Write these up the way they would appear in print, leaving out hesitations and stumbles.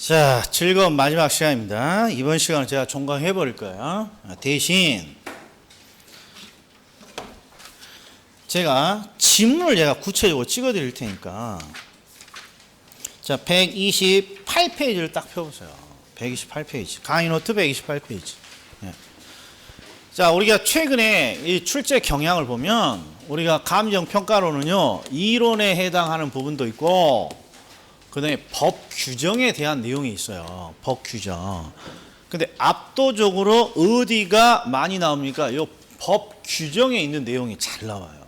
자, 즐거운 마지막 시간입니다. 이번 시간은 제가 종강해 버릴 거예요. 대신 제가 지문을 제가 구체적으로 찍어 드릴 테니까 자, 128페이지를 딱 펴보세요. 128페이지. 강의 노트 128페이지. 예. 자, 우리가 최근에 이 출제 경향을 보면 우리가 감정평가로는요, 이론에 해당하는 부분도 있고 그 다음에 법 규정에 대한 내용이 있어요. 법 규정. 근데 압도적으로 어디가 많이 나옵니까? 요 법 규정에 있는 내용이 잘 나와요.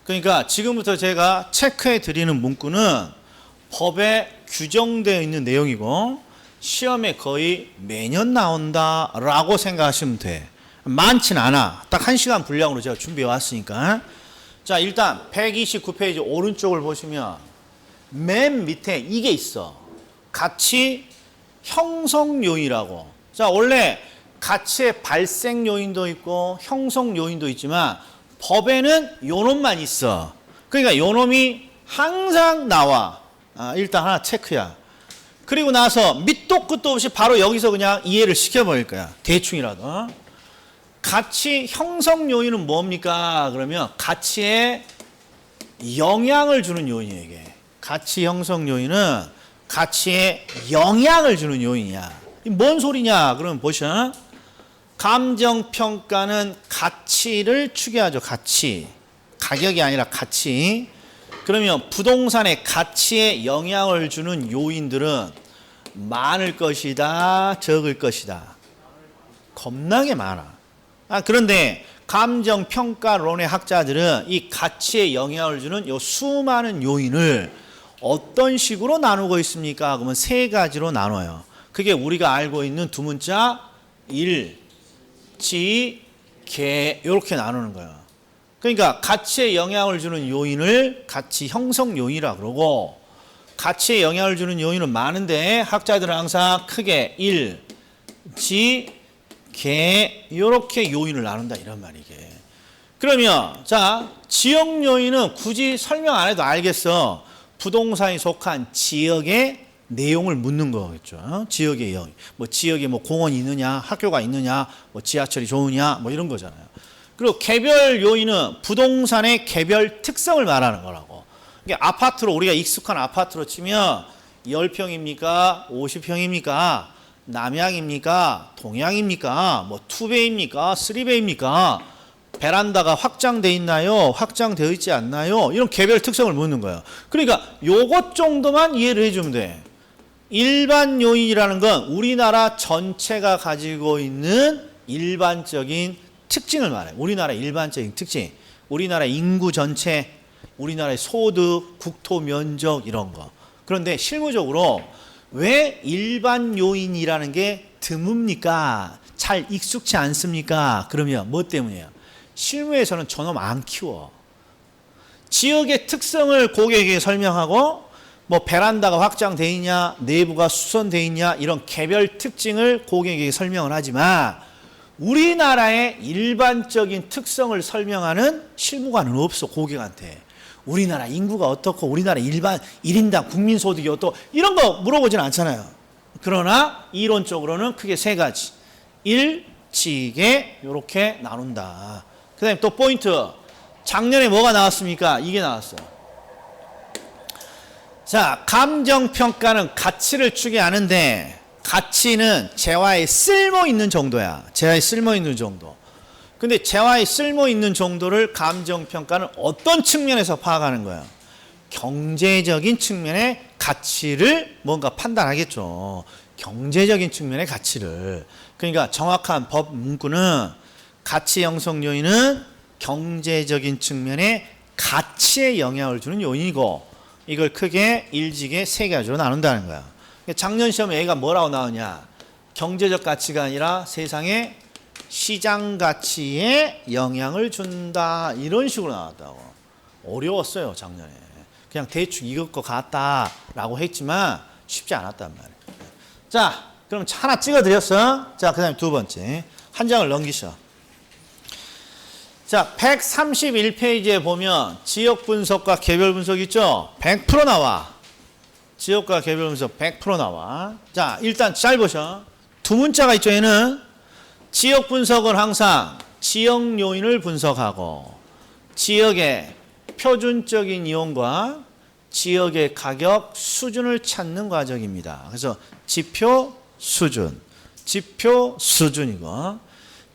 그러니까 지금부터 제가 체크해 드리는 문구는 법에 규정되어 있는 내용이고 시험에 거의 매년 나온다라고 생각하시면 돼. 많진 않아. 딱 1시간 분량으로 제가 준비해 왔으니까. 자, 일단 129페이지 오른쪽을 보시면 맨 밑에 이게 있어. 가치 형성 요인이라고. 자, 원래 가치의 발생 요인도 있고 형성 요인도 있지만 법에는 요놈만 있어. 그러니까 요놈이 항상 나와. 일단 하나 체크야. 그리고 나서 밑도 끝도 없이 바로 여기서 그냥 이해를 시켜버릴 거야. 대충이라도. 가치 형성 요인은 뭡니까? 그러면 가치에 영향을 주는 요인이에요, 이게. 가치 형성 요인은 가치에 영향을 주는 요인이야. 뭔 소리냐? 그러면 보셔. 감정평가는 가치를 추계하죠. 가치. 가격이 아니라 가치. 그러면 부동산의 가치에 영향을 주는 요인들은 많을 것이다, 적을 것이다. 겁나게 많아. 그런데 감정평가론의 학자들은 이 가치에 영향을 주는 요 수많은 요인을 어떤 식으로 나누고 있습니까? 그러면 세 가지로 나눠요. 그게 우리가 알고 있는 두 문자 일, 지, 개 이렇게 나누는 거예요. 그러니까 가치에 영향을 주는 요인을 가치 형성 요인이라고 그러고 가치에 영향을 주는 요인은 많은데 학자들은 항상 크게 일, 지, 개 이렇게 요인을 나눈다 이런 말이게. 그러면 자, 지역 요인은 굳이 설명 안 해도 알겠어. 부동산이 속한 지역의 내용을 묻는 거겠죠. 지역의 영. 뭐 지역에 뭐 공원이 있느냐, 학교가 있느냐, 뭐 지하철이 좋으냐, 뭐 이런 거잖아요. 그리고 개별 요인은 부동산의 개별 특성을 말하는 거라고. 이게 아파트로 우리가 익숙한 아파트로 치면 10평입니까? 50평입니까? 남향입니까? 동향입니까? 뭐 투베이입니까? 쓰리베이입니까? 베란다가 확장되어 있나요? 확장되어 있지 않나요? 이런 개별 특성을 묻는 거예요. 그러니까 요것 정도만 이해를 해주면 돼. 일반 요인이라는 건 우리나라 전체가 가지고 있는 일반적인 특징을 말해요. 우리나라의 일반적인 특징. 우리나라 인구 전체, 우리나라의 소득, 국토 면적 이런 거. 그런데 실무적으로 왜 일반 요인이라는 게 드뭅니까? 잘 익숙치 않습니까? 그러면 뭐 때문이에요? 실무에서는 저놈 안 키워. 지역의 특성을 고객에게 설명하고 뭐 베란다가 확장되어 있냐, 내부가 수선되어 있냐 이런 개별 특징을 고객에게 설명을 하지만 우리나라의 일반적인 특성을 설명하는 실무관은 없어. 고객한테. 우리나라 인구가 어떻고 우리나라 일반 1인당 국민소득이 어떻고 이런 거 물어보진 않잖아요. 그러나 이론적으로는 크게 세 가지. 일, 지, 개 이렇게 나눈다. 그 다음에 또 포인트. 작년에 뭐가 나왔습니까? 이게 나왔어요. 자, 감정평가는 가치를 추계하는데 가치는 재화에 쓸모 있는 정도야. 재화에 쓸모 있는 정도. 근데 재화에 쓸모 있는 정도를 감정평가는 어떤 측면에서 파악하는 거야? 경제적인 측면의 가치를 뭔가 판단하겠죠. 경제적인 측면의 가치를. 그러니까 정확한 법 문구는 가치 형성 요인은 경제적인 측면의 가치에 영향을 주는 요인이고 이걸 크게 일직에 세 가지로 나눈다는 거야. 작년 시험에 얘가 뭐라고 나오냐? 경제적 가치가 아니라 세상의 시장 가치에 영향을 준다. 이런 식으로 나왔다고. 어려웠어요, 작년에. 그냥 대충 이것 거 같다라고 했지만 쉽지 않았단 말이에요. 자, 그럼 하나 찍어드렸어. 자, 그 다음에 두 번째. 한 장을 넘기셔. 자, 131페이지에 보면 지역 분석과 개별 분석 있죠? 100% 나와. 지역과 개별 분석 100% 나와. 자, 일단 잘 보셔. 두 문자가 있죠. 얘는 지역 분석은 항상 지역 요인을 분석하고 지역의 표준적인 이용과 지역의 가격 수준을 찾는 과정입니다. 그래서 지표 수준이고,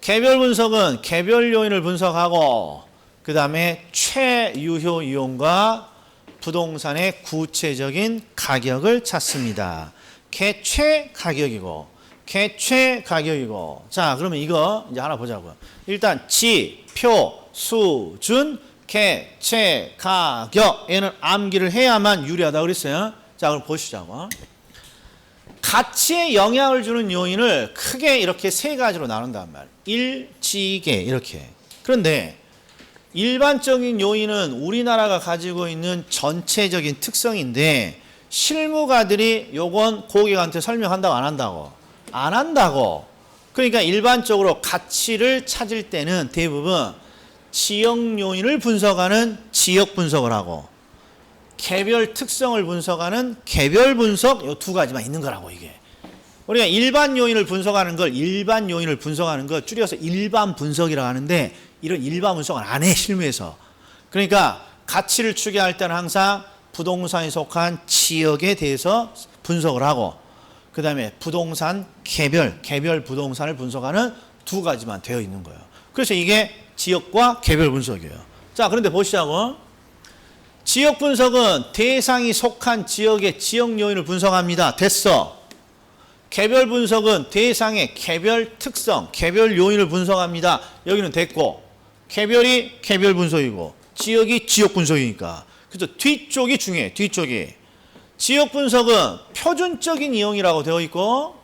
개별 분석은 개별 요인을 분석하고 그 다음에 최유효 이용과 부동산의 구체적인 가격을 찾습니다. 개최 가격이고. 자, 그러면 이거 이제 하나 보자고요. 일단 지표 수준 개최 가격, 얘는 암기를 해야만 유리하다고 그랬어요. 자, 그럼 보시자고. 가치에 영향을 주는 요인을 크게 이렇게 세 가지로 나눈단 말이에요. 일지계 이렇게. 그런데 일반적인 요인은 우리나라가 가지고 있는 전체적인 특성인데 실무가들이 요건 고객한테 설명한다고 안 한다고? 안 한다고. 그러니까 일반적으로 가치를 찾을 때는 대부분 지역 요인을 분석하는 지역 분석을 하고 개별 특성을 분석하는 개별 분석 요 두 가지만 있는 거라고 이게. 우리가 일반 요인을 분석하는 걸 줄여서 일반 분석이라고 하는데 이런 일반 분석은 안 해 실무에서. 그러니까 가치를 추계할 때는 항상 부동산에 속한 지역에 대해서 분석을 하고 그 다음에 부동산 개별 부동산을 분석하는 두 가지만 되어 있는 거예요. 그래서 이게 지역과 개별 분석이에요. 자, 그런데 보시자고. 지역 분석은 대상이 속한 지역의 지역 요인을 분석합니다. 됐어. 개별 분석은 대상의 개별 특성, 개별 요인을 분석합니다. 여기는 됐고, 개별이 개별 분석이고, 지역이 지역 분석이니까. 그래서 뒤쪽이 중요해, 뒤쪽이. 지역 분석은 표준적인 이용이라고 되어 있고,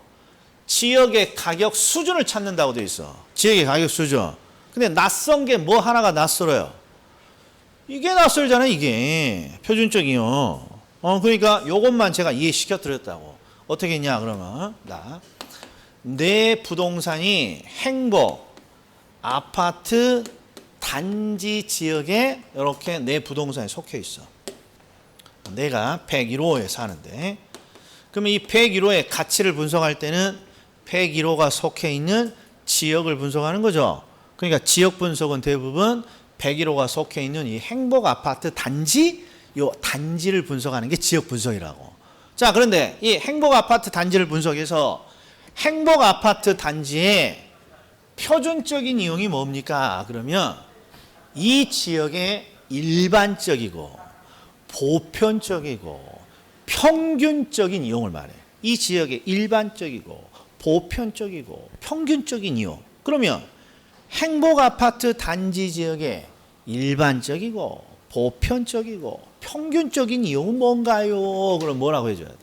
지역의 가격 수준을 찾는다고 되어 있어. 지역의 가격 수준. 근데 낯선 게 뭐 하나가 낯설어요. 이게 낯설잖아요, 이게. 표준적이요. 그러니까 요것만 제가 이해시켜 드렸다고. 어떻게 했냐, 그러면. 내 부동산이 행복, 아파트, 단지 지역에 이렇게 내 부동산에 속해 있어. 내가 101호에 사는데. 그러면 이 101호의 가치를 분석할 때는 101호가 속해 있는 지역을 분석하는 거죠. 그러니까 지역 분석은 대부분 101호가 속해 있는 이 행복 아파트 단지, 요 단지를 분석하는 게 지역 분석이라고. 자, 그런데 이 행복 아파트 단지를 분석해서 행복 아파트 단지의 표준적인 이용이 뭡니까? 그러면 이 지역의 일반적이고 보편적이고 평균적인 이용을 말해. 이 지역의 일반적이고 보편적이고 평균적인 이용. 그러면 행복 아파트 단지 지역의 일반적이고 보편적이고 평균적인 이용은 뭔가요? 그럼 뭐라고 해줘야 돼?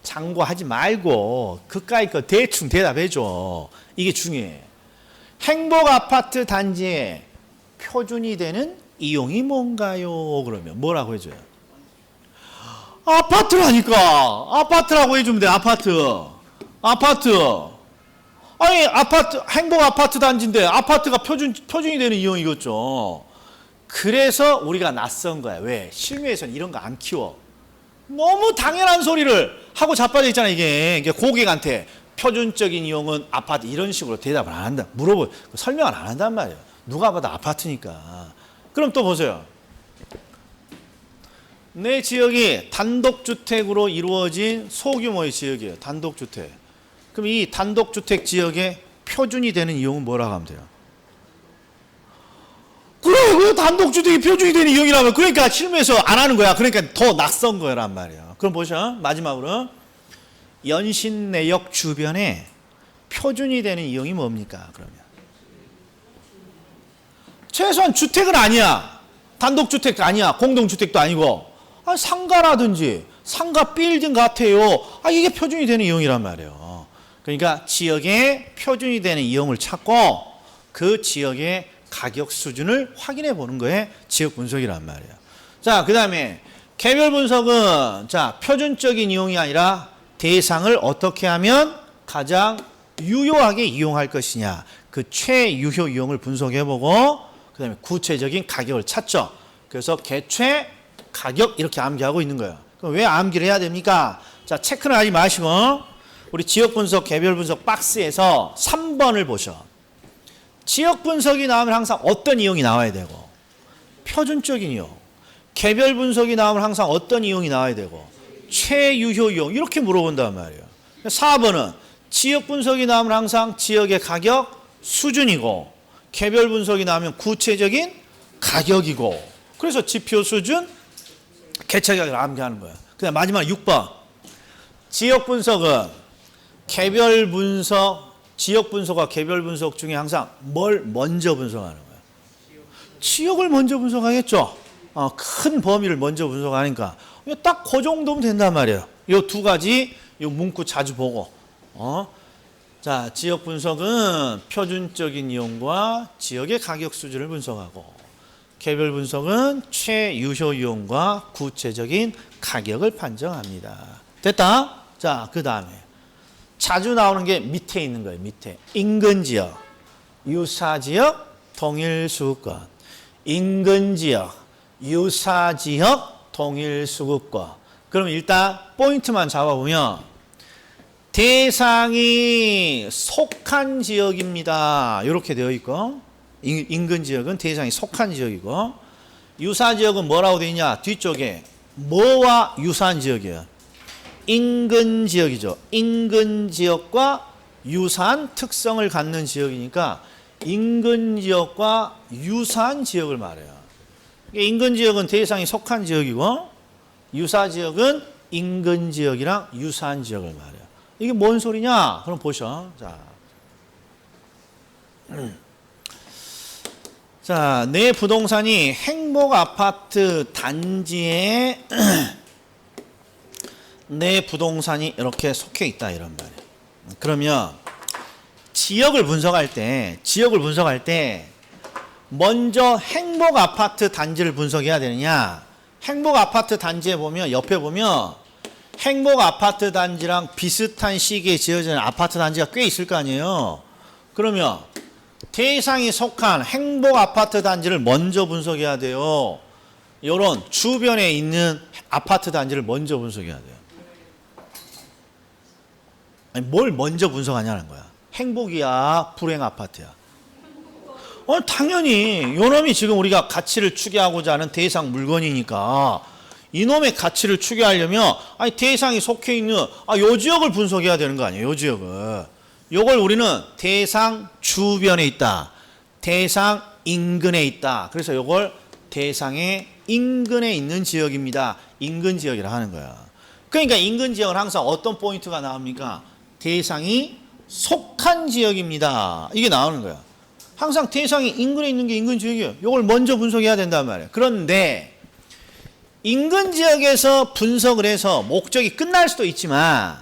참고하지 말고 그까이 거 대충 대답해줘. 이게 중요해. 행복 아파트 단지의 표준이 되는 이용이 뭔가요? 그러면 뭐라고 해줘요? 아파트라니까. 아파트라고 해주면 돼. 아파트. 아니, 아파트, 행복 아파트 단지인데 아파트가 표준이 되는 이용이겠죠. 그래서 우리가 낯선 거야. 왜? 실무에서는 이런 거 안 키워. 너무 당연한 소리를 하고 자빠져 있잖아, 이게. 고객한테 표준적인 이용은 아파트 이런 식으로 대답을 안 한다. 설명을 안 한단 말이에요. 누가 봐도 아파트니까. 그럼 또 보세요. 내 지역이 단독주택으로 이루어진 소규모의 지역이에요. 단독주택. 그럼 이 단독주택 지역의 표준이 되는 이용은 뭐라고 하면 돼요? 그래, 그 단독주택이 표준이 되는 이용이라면 그러니까 실무에서 안 하는 거야. 그러니까 더 낯선 거란 말이야. 그럼 보셔. 마지막으로 연신내역 주변에 표준이 되는 이용이 뭡니까? 그러면 최소한 주택은 아니야. 단독주택 아니야. 공동주택도 아니고 상가라든지 상가 빌딩 같아요. 이게 표준이 되는 이용이란 말이에요. 그러니까 지역에 표준이 되는 이용을 찾고 그 지역의 가격 수준을 확인해 보는 거에 지역 분석이란 말이에요. 자, 그 다음에 개별 분석은 자, 표준적인 이용이 아니라 대상을 어떻게 하면 가장 유효하게 이용할 것이냐. 그 최유효 이용을 분석해 보고 그 다음에 구체적인 가격을 찾죠. 그래서 개최 가격 이렇게 암기하고 있는 거예요. 그럼 왜 암기를 해야 됩니까? 자, 체크는 하지 마시고 우리 지역 분석, 개별 분석 박스에서 3번을 보셔. 지역 분석이 나오면 항상 어떤 이용이 나와야 되고 표준적인 이용. 개별 분석이 나오면 항상 어떤 이용이 나와야 되고 최유효 이용 이렇게 물어본단 말이에요. 4번은 지역 분석이 나오면 항상 지역의 가격 수준이고 개별 분석이 나오면 구체적인 가격이고 그래서 지표 수준 개체가격을 암기하는 거예요. 그다음 마지막 6번 지역 분석은 개별 분석 지역 분석과 개별 분석 중에 항상 뭘 먼저 분석하는 거예요. 지역을 먼저 분석하겠죠. 큰 범위를 먼저 분석하니까 딱 그 정도면 된단 말이에요. 이 두 가지 이 문구 자주 보고 자, 지역 분석은 표준적인 이용과 지역의 가격 수준을 분석하고 개별 분석은 최유효 이용과 구체적인 가격을 판정합니다. 됐다? 자, 그 다음에 자주 나오는 게 밑에 있는 거예요. 밑에 인근 지역, 유사 지역, 동일 수급권. 인근 지역, 유사 지역, 동일 수급권. 그럼 일단 포인트만 잡아보면 대상이 속한 지역입니다. 이렇게 되어 있고 인근 지역은 대상이 속한 지역이고 유사 지역은 뭐라고 되어 있냐? 뒤쪽에 뭐와 유사한 지역이에요? 인근 지역이죠. 인근 지역과 유사한 특성을 갖는 지역이니까 인근 지역과 유사한 지역을 말해요. 인근 지역은 대상이 속한 지역이고 유사 지역은 인근 지역이랑 유사한 지역을 말해요. 이게 뭔 소리냐? 그럼 보셔. 자, 내 부동산이 행복 아파트 단지에 내 부동산이 이렇게 속해 있다 이런 말이에요. 그러면 지역을 분석할 때 먼저 행복 아파트 단지를 분석해야 되느냐? 행복 아파트 단지에 보면 옆에 보면 행복 아파트 단지랑 비슷한 시기에 지어진 아파트 단지가 꽤 있을 거 아니에요. 그러면 대상이 속한 행복 아파트 단지를 먼저 분석해야 돼요. 이런 주변에 있는 아파트 단지를 먼저 분석해야 돼요. 아니, 뭘 먼저 분석하냐는 거야. 행복이야, 불행 아파트야. 당연히 이놈이 지금 우리가 가치를 추계하고자 하는 대상 물건이니까 이놈의 가치를 추계하려면 아니 대상이 속해 있는 요 지역을 분석해야 되는 거 아니에요. 요 지역을. 요걸 우리는 대상 주변에 있다. 대상 인근에 있다. 그래서 요걸 대상의 인근에 있는 지역입니다. 인근 지역이라 하는 거야. 그러니까 인근 지역은 항상 어떤 포인트가 나옵니까? 대상이 속한 지역입니다. 이게 나오는 거야. 항상 대상이 인근에 있는 게 인근 지역이에요. 이걸 먼저 분석해야 된단 말이에요. 그런데 인근 지역에서 분석을 해서 목적이 끝날 수도 있지만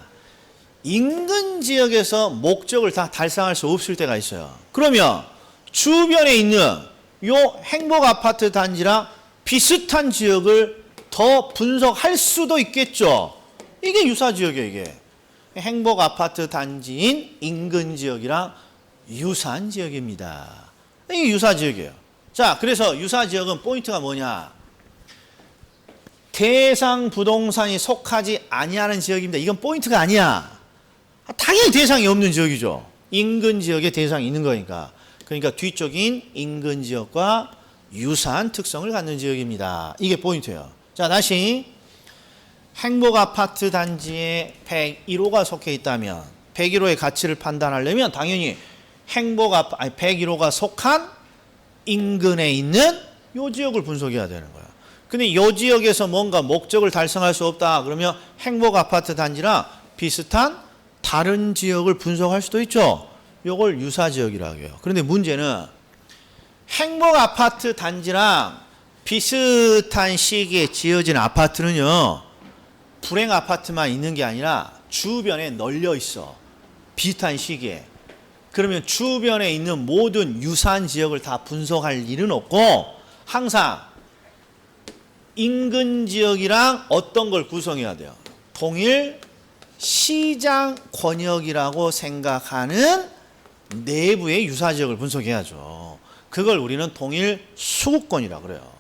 인근 지역에서 목적을 다 달성할 수 없을 때가 있어요. 그러면 주변에 있는 요 행복 아파트 단지랑 비슷한 지역을 더 분석할 수도 있겠죠. 이게 유사 지역이에요. 이게 행복 아파트 단지인 인근 지역이랑 유사한 지역입니다. 이게 유사 지역이에요. 자, 그래서 유사 지역은 포인트가 뭐냐? 대상 부동산이 속하지 아니하는 지역입니다. 이건 포인트가 아니야. 당연히 대상이 없는 지역이죠. 인근 지역에 대상이 있는 거니까. 그러니까 뒤쪽인 인근 지역과 유사한 특성을 갖는 지역입니다. 이게 포인트예요. 자, 다시 행복 아파트 단지에 101호가 속해 있다면 101호의 가치를 판단하려면 당연히 101호가 속한 인근에 있는 요 지역을 분석해야 되는 거야. 근데 이 지역에서 뭔가 목적을 달성할 수 없다. 그러면 행복 아파트 단지랑 비슷한 다른 지역을 분석할 수도 있죠. 요걸 유사 지역이라고 해요. 그런데 문제는 행복 아파트 단지랑 비슷한 시기에 지어진 아파트는요. 불행 아파트만 있는 게 아니라 주변에 널려 있어. 비슷한 시기에. 그러면 주변에 있는 모든 유사한 지역을 다 분석할 일은 없고 항상 인근 지역이랑 어떤 걸 구성해야 돼요? 동일 시장 권역이라고 생각하는 내부의 유사 지역을 분석해야죠. 그걸 우리는 동일 수급권이라고 그래요.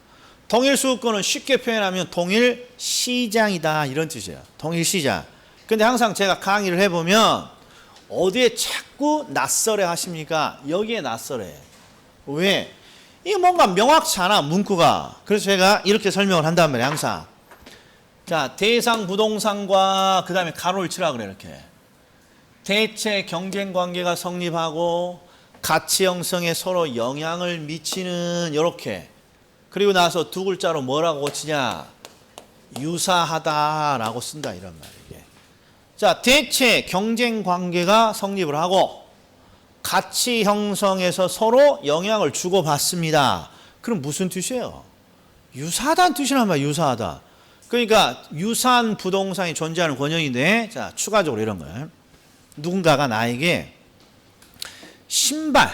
동일 수급권은 쉽게 표현하면 동일 시장이다 이런 뜻이에요. 동일 시장. 근데 항상 제가 강의를 해보면 어디에 자꾸 낯설해 하십니까? 여기에 낯설해. 왜? 이게 뭔가 명확치 않아 문구가. 그래서 제가 이렇게 설명을 한단 말이에요. 항상. 자, 대상 부동산과 그 다음에 가로를 치라 그래 이렇게. 대체 경쟁 관계가 성립하고 가치 형성에 서로 영향을 미치는 이렇게. 그리고 나서 두 글자로 뭐라고 고치냐? 유사하다라고 쓴다 이런 말이에요. 자, 대체 경쟁 관계가 성립을 하고 가치 형성에서 서로 영향을 주고받습니다. 그럼 무슨 뜻이에요? 유사하다는 뜻이란 말이에요. 유사하다. 그러니까 유사한 부동산이 존재하는 권역인데, 자, 추가적으로 이런 거예요. 누군가가 나에게 신발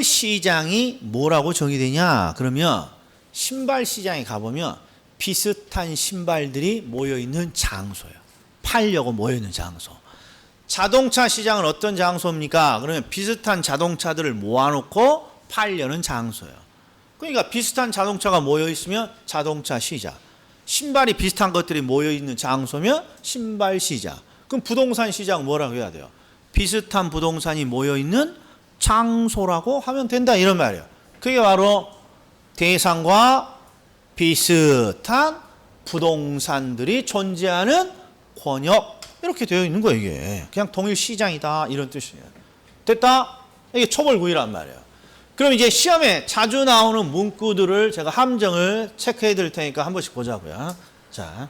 시장이 뭐라고 정의되냐? 그러면 신발 시장에 가보면 비슷한 신발들이 모여있는 장소예요. 팔려고 모여있는 장소. 자동차 시장은 어떤 장소입니까? 그러면 비슷한 자동차들을 모아놓고 팔려는 장소예요. 그러니까 비슷한 자동차가 모여있으면 자동차 시장. 신발이 비슷한 것들이 모여있는 장소면 신발 시장. 그럼 부동산 시장 뭐라고 해야 돼요? 비슷한 부동산이 모여있는 장소라고 하면 된다 이런 말이에요. 그게 바로 대상과 비슷한 부동산들이 존재하는 권역 이렇게 되어 있는 거예요. 이게 그냥 동일 시장이다 이런 뜻이에요. 됐다? 이게 초벌구이란 말이에요. 그럼 이제 시험에 자주 나오는 문구들을 제가 함정을 체크해 드릴 테니까 한 번씩 보자고요. 자,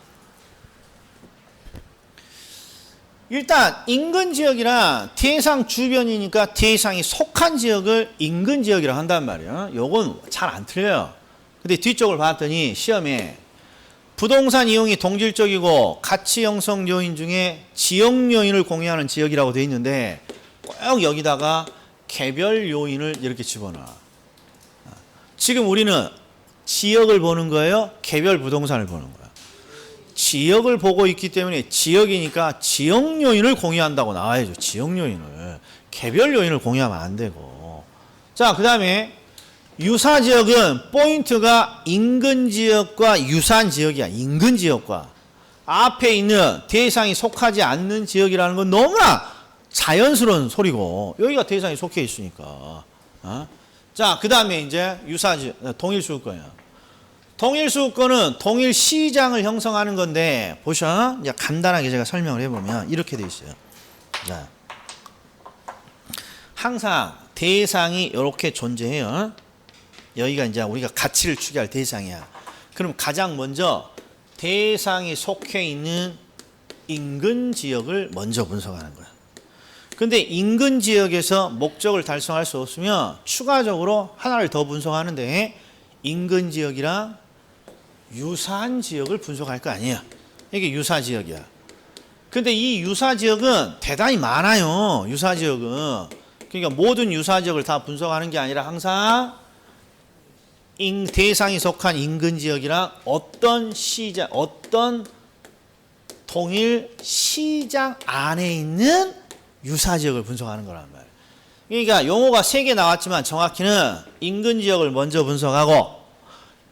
일단 인근 지역이랑 대상 주변이니까 대상이 속한 지역을 인근 지역이라고 한단 말이에요. 요건 잘 안 틀려요. 근데 뒤쪽을 봤더니 시험에 부동산 이용이 동질적이고 가치 형성 요인 중에 지역 요인을 공유하는 지역이라고 되어 있는데 꼭 여기다가 개별 요인을 이렇게 집어넣어. 지금 우리는 지역을 보는 거예요? 개별 부동산을 보는 거예요? 지역을 보고 있기 때문에 지역이니까 지역 요인을 공유한다고 나와야죠. 지역 요인을. 개별 요인을 공유하면 안 되고. 자, 그 다음에 유사 지역은 포인트가 인근 지역과 유사한 지역이야. 인근 지역과. 앞에 있는 대상이 속하지 않는 지역이라는 건 너무나 자연스러운 소리고 여기가 대상이 속해 있으니까. 자, 그 다음에 이제 유사 지역, 동일 수급권이야. 동일 수급권은 동일 시장을 형성하는 건데 보셔. 이제 간단하게 제가 설명을 해보면 이렇게 돼 있어요. 자, 항상 대상이 이렇게 존재해요. 여기가 이제 우리가 가치를 추계할 대상이야. 그럼 가장 먼저 대상이 속해 있는 인근 지역을 먼저 분석하는 거야. 근데 인근 지역에서 목적을 달성할 수 없으면 추가적으로 하나를 더 분석하는데 인근 지역이랑 유사한 지역을 분석할 거 아니야. 이게 유사 지역이야. 근데 이 유사 지역은 대단히 많아요. 유사 지역은. 그러니까 모든 유사 지역을 다 분석하는 게 아니라 항상 대상이 속한 인근 지역이랑 어떤 시장, 어떤 동일 시장 안에 있는 유사 지역을 분석하는 거란 말이에요. 그러니까 용어가 3개 나왔지만 정확히는 인근 지역을 먼저 분석하고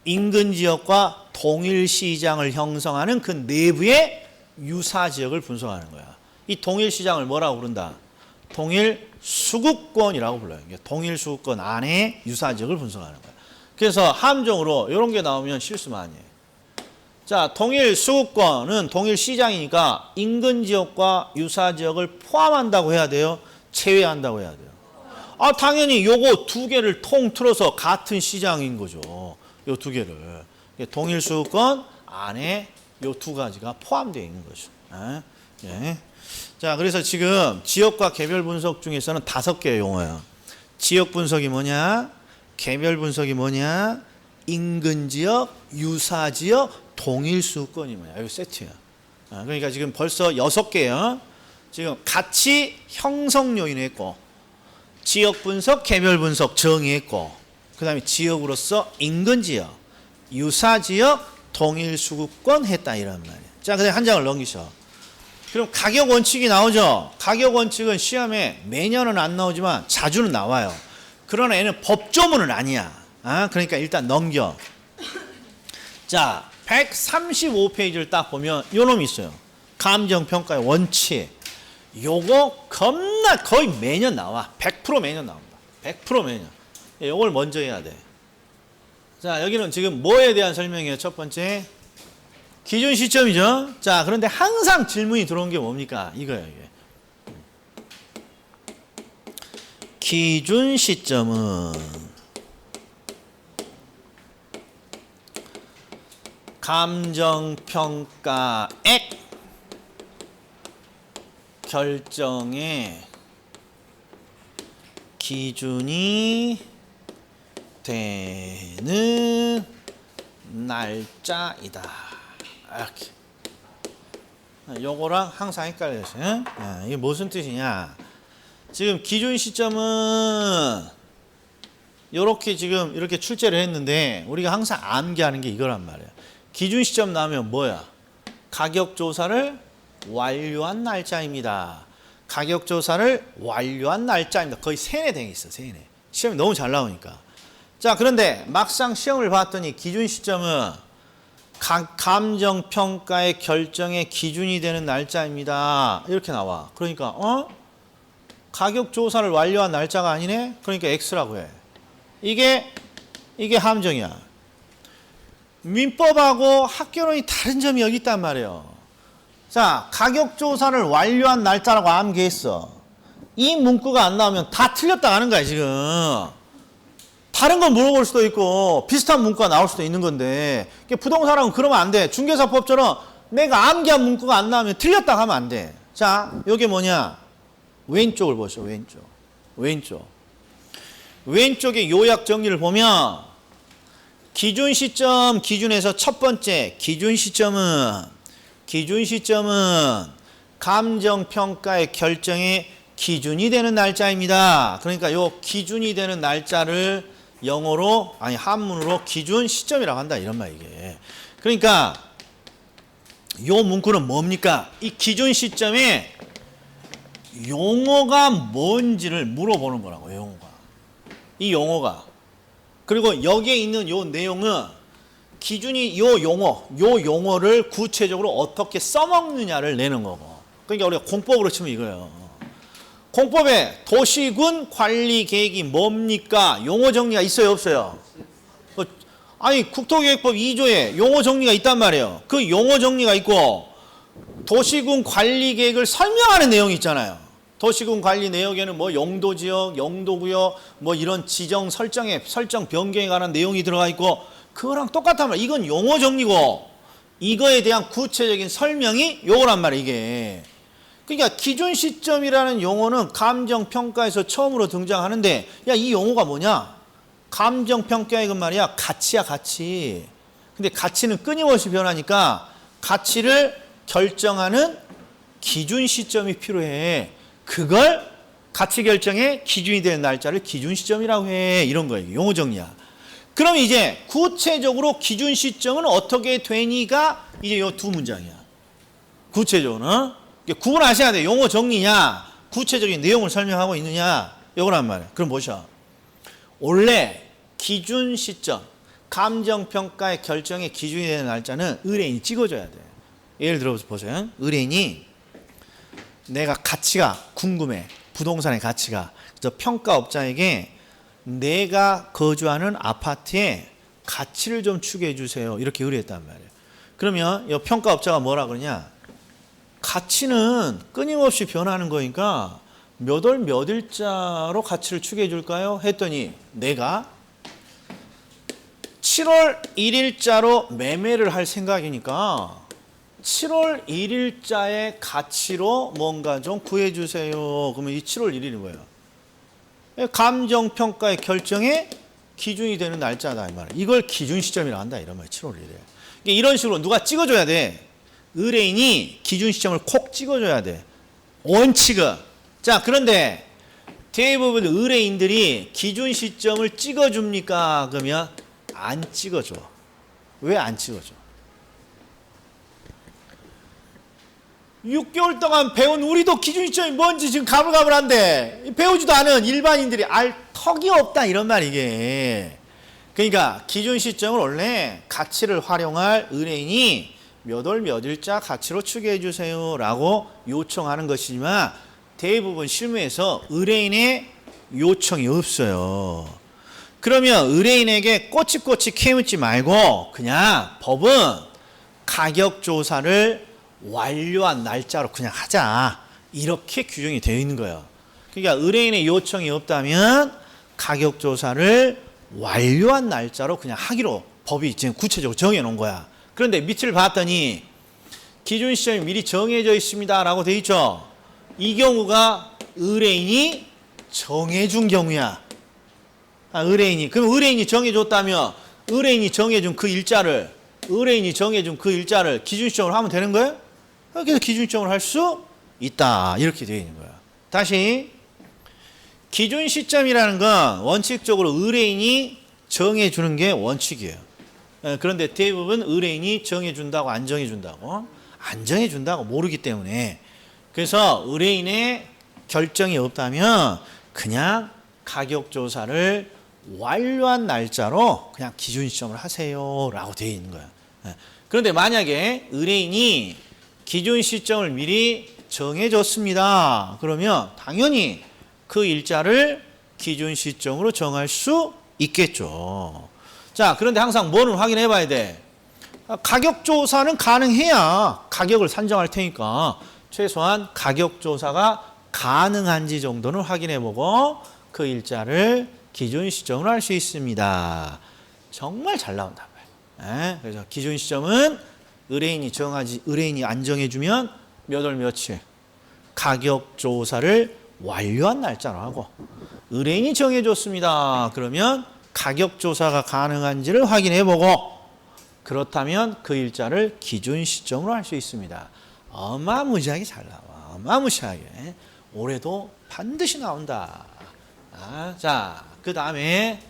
인근 지역과 동일 시장을 형성하는 그 내부의 유사 지역을 분석하는 거야. 이 동일 시장을 뭐라고 부른다? 동일 수급권이라고 불러요. 동일 수급권 안에 유사 지역을 분석하는 거야. 그래서 함정으로 이런 게 나오면 실수 많이 해요. 자, 동일 수급권은 동일 시장이니까 인근 지역과 유사 지역을 포함한다고 해야 돼요? 제외한다고 해야 돼요? 당연히 요거 두 개를 통틀어서 같은 시장인 거죠. 요 두 개를. 동일 수급권 안에 요 두 가지가 포함되어 있는 거죠. 예. 자, 그래서 지금 지역과 개별 분석 중에서는 5개의 용어예요. 지역 분석이 뭐냐? 개별 분석이 뭐냐? 인근 지역, 유사 지역, 동일 수급권이 뭐냐? 이거 세트야. 그러니까 지금 벌써 6개요. 지금 가치 형성 요인 했고, 지역 분석, 개별 분석 정의했고, 그 다음에 지역으로서 인근 지역, 유사 지역, 동일 수급권 했다 이런 말이에요. 자, 그다음에 한 장을 넘기셔. 그럼 가격 원칙이 나오죠. 가격 원칙은 시험에 매년은 안 나오지만 자주는 나와요. 그러나 얘는 법조문은 아니야. 그러니까 일단 넘겨. 자, 135페이지를 딱 보면 요 놈이 있어요. 감정평가의 원칙. 요거 겁나 거의 매년 나와. 100% 매년 나옵니다. 100% 매년. 요걸 먼저 해야 돼. 자, 여기는 지금 뭐에 대한 설명이에요? 첫 번째. 기준 시점이죠. 자, 그런데 항상 질문이 들어온 게 뭡니까? 이거예요, 이게. 기준 시점은 감정평가액 결정의 기준이 되는 날짜이다. 이렇게. 요거랑 항상 헷갈렸어요. 이게 무슨 뜻이냐? 지금 기준 시점은 요렇게 지금 이렇게 출제를 했는데 우리가 항상 암기하는 게 이거란 말이에요. 기준 시점 나오면 뭐야? 가격 조사를 완료한 날짜입니다. 가격 조사를 완료한 날짜입니다. 거의 세뇌되어 있어, 세뇌. 시험이 너무 잘 나오니까. 자, 그런데 막상 시험을 봤더니 기준 시점은 감정평가의 결정의 기준이 되는 날짜입니다. 이렇게 나와. 그러니까 가격 조사를 완료한 날짜가 아니네? 그러니까 X라고 해. 이게 함정이야. 민법하고 학교론이 다른 점이 여기 있단 말이에요. 자, 가격 조사를 완료한 날짜라고 암기했어. 이 문구가 안 나오면 다 틀렸다 하는 거야, 지금. 다른 건 물어볼 수도 있고 비슷한 문구가 나올 수도 있는 건데 부동산하고는 그러면 안 돼. 중개사법처럼 내가 암기한 문구가 안 나오면 틀렸다 하면 안 돼. 자, 이게 뭐냐? 왼쪽을 보시죠. 왼쪽의 요약 정리를 보면 기준 시점 기준에서 첫 번째 기준 시점은 감정평가의 결정의 기준이 되는 날짜입니다. 그러니까 요 기준이 되는 날짜를 영어로 한문으로 기준 시점이라고 한다 이런 말 이게. 그러니까 요 문구는 뭡니까? 이 기준 시점에 용어가 뭔지를 물어보는 거라고. 이 용어가. 그리고 여기에 있는 요 내용은 기준이 요 용어를 구체적으로 어떻게 써먹느냐를 내는 거고. 그러니까 우리가 공법으로 치면 이거예요. 공법에 도시군 관리 계획이 뭡니까? 용어 정리가 있어요, 없어요? 국토계획법 2조에 용어 정리가 있단 말이에요. 그 용어 정리가 있고 도시군 관리 계획을 설명하는 내용이 있잖아요. 도시군 관리 내역에는 뭐 용도지역, 용도구역, 뭐 이런 지정 설정 변경에 관한 내용이 들어가 있고 그거랑 똑같단 말이에요. 이건 용어 정리고 이거에 대한 구체적인 설명이 요거란 말이에요, 이게. 그러니까 기준 시점이라는 용어는 감정평가에서 처음으로 등장하는데 이 용어가 뭐냐? 감정평가액은 말이야 가치야, 가치. 근데 가치는 끊임없이 변하니까 가치를 결정하는 기준 시점이 필요해. 그걸 가치 결정의 기준이 되는 날짜를 기준 시점이라고 해. 이런 거예요. 용어 정리야. 그럼 이제 구체적으로 기준 시점은 어떻게 되니가 이제 요 두 문장이야. 구체적으로는. 구분하셔야 돼. 용어 정리냐, 구체적인 내용을 설명하고 있느냐, 요거란 말이에요. 그럼 보셔. 원래 기준 시점, 감정평가의 결정의 기준이 되는 날짜는 의뢰인이 찍어줘야 돼. 예를 들어서 보세요. 의뢰인이 내가 가치가 궁금해. 부동산의 가치가. 그래서 평가업자에게 내가 거주하는 아파트의 가치를 좀 추계해 주세요. 이렇게 의뢰했단 말이에요. 그러면 이 평가업자가 뭐라 그러냐? 가치는 끊임없이 변하는 거니까 몇 월 몇 일자로 가치를 추계해 줄까요? 했더니 내가 7월 1일자로 매매를 할 생각이니까 7월 1일자의 가치로 뭔가 좀 구해 주세요. 그러면 이 7월 1일이 뭐예요? 감정평가의 결정의 기준이 되는 날짜다 이 말이에요. 이걸 기준 시점이라고 한다 이런 말이에요. 7월 1일. 이런 식으로 누가 찍어줘야 돼. 의뢰인이 기준 시점을 콕 찍어줘야 돼. 원칙은. 자, 그런데 대부분 의뢰인들이 기준 시점을 찍어줍니까? 그러면 안 찍어줘. 왜 안 찍어줘? 6개월 동안 배운 우리도 기준 시점이 뭔지 지금 가물가물한데 배우지도 않은 일반인들이 알 턱이 없다 이런 말 이게. 그러니까 기준 시점을 원래 가치를 활용할 의뢰인이 몇 월 몇 일자 가치로 추계해 주세요 라고 요청하는 것이지만 대부분 실무에서 의뢰인의 요청이 없어요. 그러면 의뢰인에게 꼬치꼬치 캐묻지 말고 그냥 법은 가격조사를 완료한 날짜로 그냥 하자. 이렇게 규정이 되어 있는 거예요. 그러니까 의뢰인의 요청이 없다면 가격조사를 완료한 날짜로 그냥 하기로 법이 지금 구체적으로 정해놓은 거야. 그런데 밑을 봤더니 기준 시점이 미리 정해져 있습니다 라고 되어 있죠. 이 경우가 의뢰인이 정해준 경우야. 그럼 의뢰인이 정해줬다면 의뢰인이 정해준 그 일자를 기준 시점으로 하면 되는 거예요? 그래서 기준 시점으로 할 수 있다. 이렇게 되어 있는 거야. 다시 기준 시점이라는 건 원칙적으로 의뢰인이 정해주는 게 원칙이에요. 그런데 대부분 의뢰인이 정해준다고 안 정해준다고 모르기 때문에 그래서 의뢰인의 결정이 없다면 그냥 가격조사를 완료한 날짜로 그냥 기준 시점을 하세요 라고 되어 있는 거야. 그런데 만약에 의뢰인이 기준 시점을 미리 정해줬습니다. 그러면 당연히 그 일자를 기준 시점으로 정할 수 있겠죠. 자, 그런데 항상 뭐는 확인해 봐야 돼. 가격조사는 가능해야 가격을 산정할 테니까 최소한 가격조사가 가능한지 정도는 확인해 보고 그 일자를 기준 시점으로 할 수 있습니다. 정말 잘 나온단 말이에요. 그래서 기준 시점은 의뢰인이 안 정해주면 몇 월 며칠 가격조사를 완료한 날짜로 하고 의뢰인이 정해줬습니다. 그러면 가격조사가 가능한지를 확인해보고 그렇다면 그 일자를 기준 시점으로 할 수 있습니다. 어마무시하게 잘 나와. 어마무시하게. 올해도 반드시 나온다. 자, 그 다음에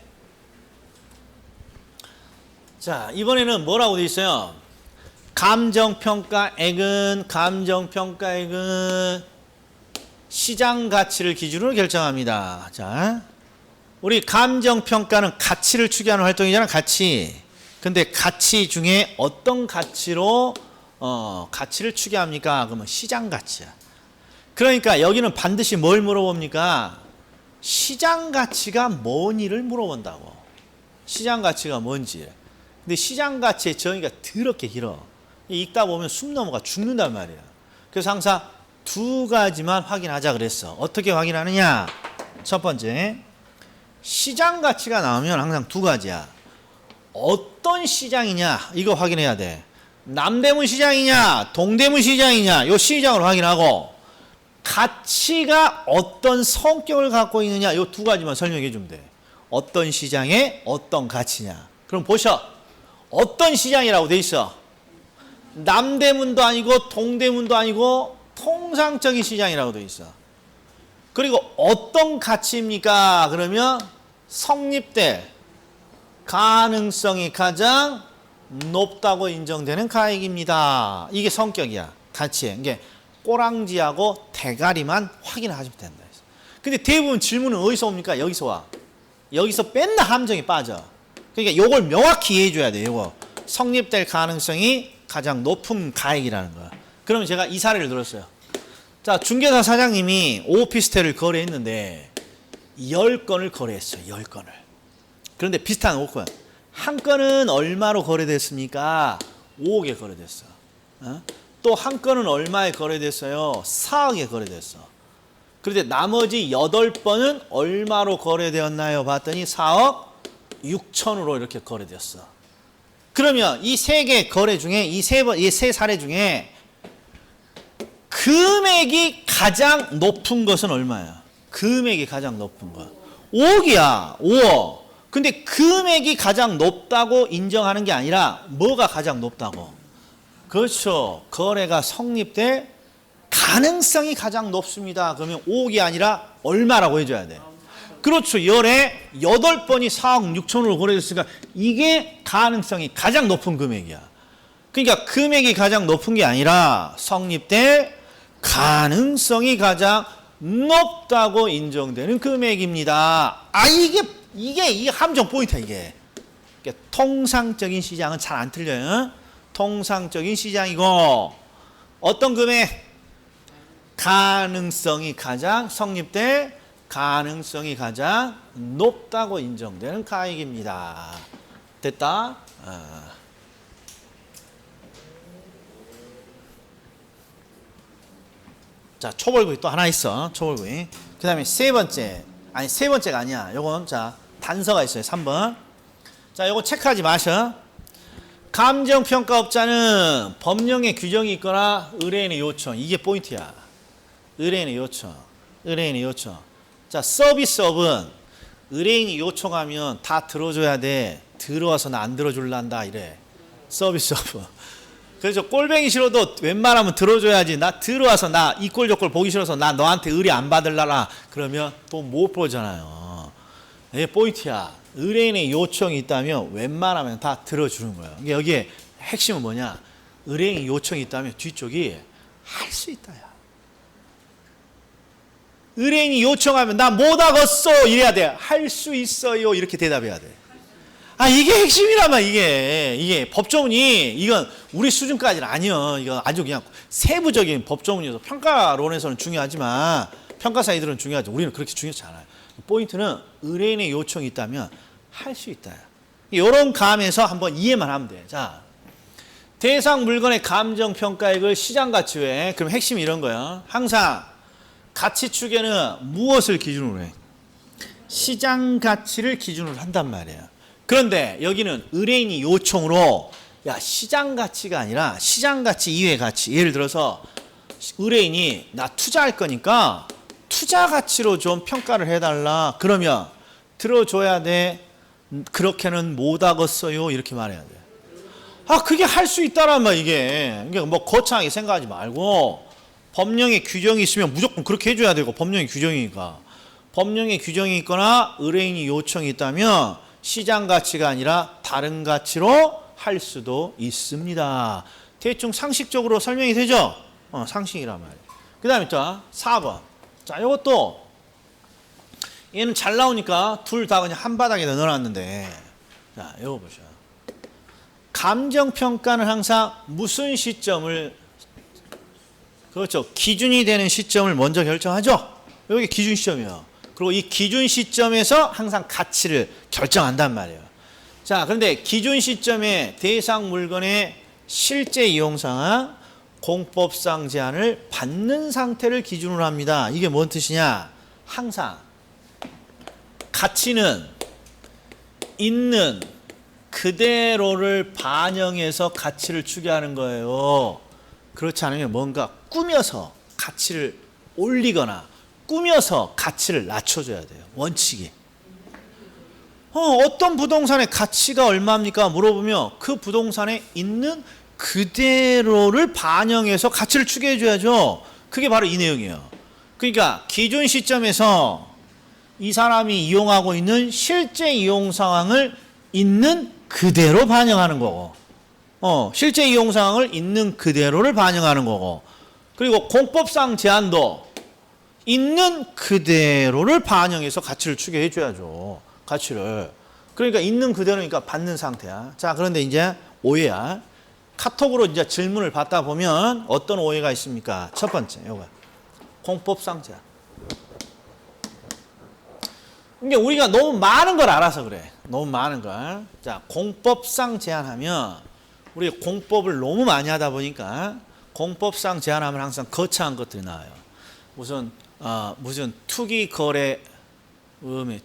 자, 이번에는 뭐라고 돼 있어요? 감정평가액은 시장 가치를 기준으로 결정합니다. 자, 우리 감정평가는 가치를 추계하는 활동이잖아, 가치. 근데 가치 중에 어떤 가치로 가치를 추계합니까? 그러면 시장 가치야. 그러니까 여기는 반드시 뭘 물어봅니까? 시장 가치가 뭔지를 물어본다고. 시장 가치가 뭔지. 근데 시장 가치의 정의가 더럽게 길어. 읽다 보면 숨 넘어가 죽는단 말이야. 그래서 항상 두 가지만 확인하자 그랬어. 어떻게 확인하느냐? 첫 번째, 시장 가치가 나오면 항상 두 가지야. 어떤 시장이냐 이거 확인해야 돼. 남대문 시장이냐 동대문 시장이냐 요 시장을 확인하고 가치가 어떤 성격을 갖고 있느냐 요 두 가지만 설명해 주면 돼. 어떤 시장에 어떤 가치냐. 그럼 보셔. 어떤 시장이라고 돼 있어. 남대문도 아니고 동대문도 아니고 통상적인 시장이라고 돼 있어. 그리고 어떤 가치입니까? 그러면 성립될 가능성이 가장 높다고 인정되는 가액입니다. 이게 성격이야. 가치에. 이게 꼬랑지하고 대가리만 확인하시면 된다. 근데 대부분 질문은 어디서 옵니까? 여기서 와. 여기서 맨날 함정이 빠져. 그러니까 요걸 명확히 이해해 줘야 돼. 요거. 성립될 가능성이 가장 높은 가액이라는 거야. 그러면 제가 이 사례를 들었어요. 자, 중개사 사장님이 오피스텔을 거래했는데 10건을 거래했어요. 10건을. 그런데 비슷한 5건. 한 건은 얼마로 거래됐습니까? 5억에 거래됐어. 또 한 건은 얼마에 거래됐어요? 4억에 거래됐어. 그런데 나머지 8번은 얼마로 거래되었나요? 봤더니 4억 6천으로 이렇게 거래됐어. 그러면 이 세 개 거래 중에 이 세 사례 중에 금액이 가장 높은 것은 얼마야? 금액이 가장 높은 거. 5억이야. 5억. 근데 금액이 가장 높다고 인정하는 게 아니라 뭐가 가장 높다고? 그렇죠. 거래가 성립될 가능성이 가장 높습니다. 그러면 5억이 아니라 얼마라고 해줘야 돼? 그렇죠. 열에 8번이 4억 6천으로 거래됐으니까 이게 가능성이 가장 높은 금액이야. 그러니까 금액이 가장 높은 게 아니라 성립될 가능성이 가장 높다고 인정되는 금액입니다. 이게 함정 포인트야, 이게. 그러니까 통상적인 시장은 잘 안 틀려요. 통상적인 시장이고 어떤 금액? 가능성이 가장 성립될 가능성이 가장 높다고 인정되는 가액입니다. 됐다? 자, 초벌구이 또 하나 있어. 초벌구이. 그 다음에 세 번째가 아니야. 요건 자 단서가 있어요. 3번. 자, 요거 체크하지 마셔. 감정평가업자는 법령에 규정이 있거나 의뢰인의 요청. 이게 포인트야. 의뢰인의 요청. 의뢰인의 요청. 자, 서비스업은 의뢰인이 요청하면 다 들어줘야 돼. 들어와서 나 안 들어줄란다 이래. 서비스업은. 그래서 꼴뱅이 싫어도 웬만하면 들어줘야지. 나 들어와서 나 이 꼴 저 꼴 보기 싫어서 나 너한테 의뢰 안 받을라라. 그러면 또 못 보잖아요. 이게 포인트야. 의뢰인의 요청이 있다면 웬만하면 다 들어주는 거예요. 이게 여기에 핵심은 뭐냐? 의뢰인의 요청이 있다면 뒤쪽이 할 수 있다야. 의뢰인이 요청하면 나 못하겠어 이래야 돼. 할 수 있어요 이렇게 대답해야 돼. 이게 핵심이라면 이게 법조문이 이건 우리 수준까지는 아니요. 이건 아주 그냥 세부적인 법조문이어서 평가론에서는 중요하지만 평가사이들은 중요하죠. 우리는 그렇게 중요하지 않아요. 포인트는 의뢰인의 요청이 있다면 할 수 있다. 이런 감에서 한번 이해만 하면 돼. 자, 대상 물건의 감정평가액을 시장가치 외에 그럼 핵심이 이런 거예요. 항상 가치 추계는 무엇을 기준으로 해? 시장 가치를 기준으로 한단 말이에요. 그런데 여기는 의뢰인이 요청으로 야 시장 가치가 아니라 시장 가치 이외의 가치. 예를 들어서 의뢰인이 나 투자할 거니까 투자 가치로 좀 평가를 해달라. 그러면 들어줘야 돼. 그렇게는 못하겠어요. 이렇게 말해야 돼. 그게 할 수 있다란 말 이게. 그러니까 뭐 거창하게 생각하지 말고 법령에 규정이 있으면 무조건 그렇게 해줘야 되고 법령에 규정이니까. 법령에 규정이 있거나 의뢰인이 요청이 있다면 시장 가치가 아니라 다른 가치로 할 수도 있습니다. 대충 상식적으로 설명이 되죠? 상식이란 말이에요. 그 다음에 또 4번. 자, 이것도 얘는 잘 나오니까 둘 다 그냥 한 바닥에다 넣어놨는데 자, 이거 보셔. 감정평가는 항상 무슨 시점을 그렇죠. 기준이 되는 시점을 먼저 결정하죠. 여기 기준 시점이에요. 그리고 이 기준 시점에서 항상 가치를 결정한단 말이에요. 자, 그런데 기준 시점에 대상 물건의 실제 이용 상황, 공법상 제한을 받는 상태를 기준으로 합니다. 이게 뭔 뜻이냐? 항상 가치는 있는 그대로를 반영해서 가치를 추계하는 거예요. 그렇지 않으면 뭔가 꾸며서 가치를 올리거나 꾸며서 가치를 낮춰줘야 돼요. 원칙이. 어떤 부동산의 가치가 얼마입니까? 물어보면 그 부동산에 있는 그대로를 반영해서 가치를 추계해줘야죠. 그게 바로 이 내용이에요. 그러니까 기존 시점에서 이 사람이 이용하고 있는 실제 이용 상황을 있는 그대로 반영하는 거고 실제 이용 상황을 있는 그대로를 반영하는 거고 그리고 공법상 제한도 있는 그대로를 반영해서 가치를 추계해 줘야죠. 가치를. 그러니까 있는 그대로니까 받는 상태야. 자, 그런데 이제 오해야. 카톡으로 이제 질문을 받다 보면 어떤 오해가 있습니까? 첫 번째, 요거. 공법상 제한. 이게 우리가 너무 많은 걸 알아서 그래. 너무 많은 걸. 자, 공법상 제한하면 우리 공법을 너무 많이 하다 보니까 공법상 제한하면 항상 거창한 것들이 나와요. 무슨 투기 거래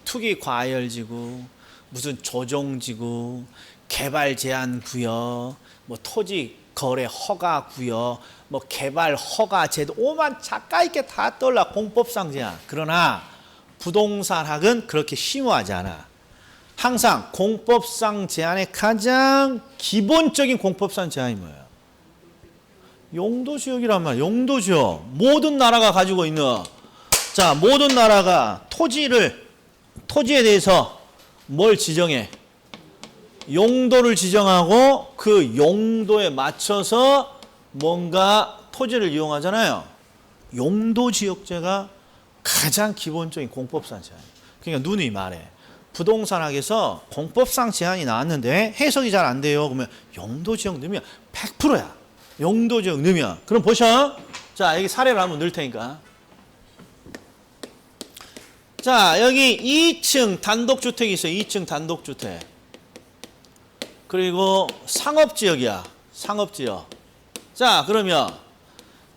투기 과열지구, 무슨 조정지구, 개발 제한 구역, 뭐 토지 거래 허가 구역, 뭐 개발 허가 제도 오만 작가 있게 다 떠올라 공법상 제한. 그러나 부동산학은 그렇게 심오하지 않아. 항상 공법상 제한의 가장 기본적인 공법상 제한이 뭐예요? 용도지역이란 말이에요. 용도지역. 모든 나라가 가지고 있는 자, 모든 나라가 토지에 대해서 뭘 지정해? 용도를 지정하고 그 용도에 맞춰서 뭔가 토지를 이용하잖아요. 용도지역제가 가장 기본적인 공법상 제한이에요. 그러니까 누누이 말해. 부동산학에서 공법상 제한이 나왔는데 해석이 잘 안 돼요. 그러면 용도지역 넣으면 100%야. 용도지역 넣으면. 그럼 보셔. 자, 여기 사례를 한번 넣을 테니까. 자, 여기 2층 단독주택이 있어요. 2층 단독주택. 그리고 상업지역이야. 상업지역. 자, 그러면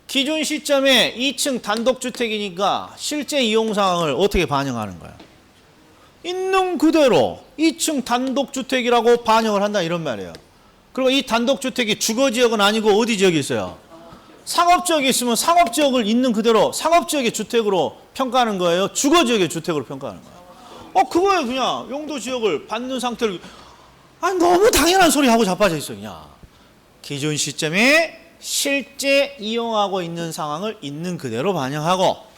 기준 시점에 2층 단독주택이니까 실제 이용 상황을 어떻게 반영하는 거야? 있는 그대로 2층 단독주택이라고 반영을 한다 이런 말이에요. 그리고 이 단독주택이 주거지역은 아니고 어디 지역이 있어요? 상업지역이 있으면 상업지역을 있는 그대로 상업지역의 주택으로 평가하는 거예요? 주거지역의 주택으로 평가하는 거예요? 그거에 그냥 용도지역을 받는 상태를 너무 당연한 소리 하고 자빠져 있어 그냥. 기준 시점에 실제 이용하고 있는 상황을 있는 그대로 반영하고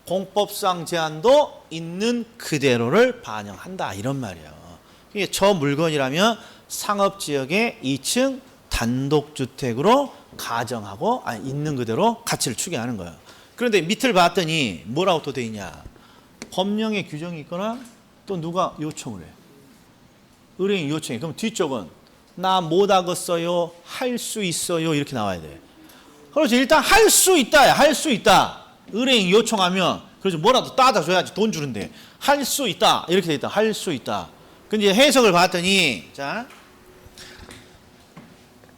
공법상 제한도 있는 그대로를 반영한다 이런 말이에요. 이게 저 물건이라면 상업지역의 2층 단독주택으로 가정하고 있는 그대로 가치를 추계하는 거예요. 그런데 밑을 봤더니 뭐라고 또 돼 있냐. 법령에 규정이 있거나 또 누가 요청을 해. 의뢰인 요청해. 그럼 뒤쪽은 나 못하겠어요. 할 수 있어요. 이렇게 나와야 돼. 그렇죠. 일단 할 수 있다야. 할 수 있다. 의뢰인 요청하면 그래서 뭐라도 따다 줘야지 돈 주는데 할 수 있다. 이렇게 돼 있다. 할 수 있다. 근데 해석을 봤더니 자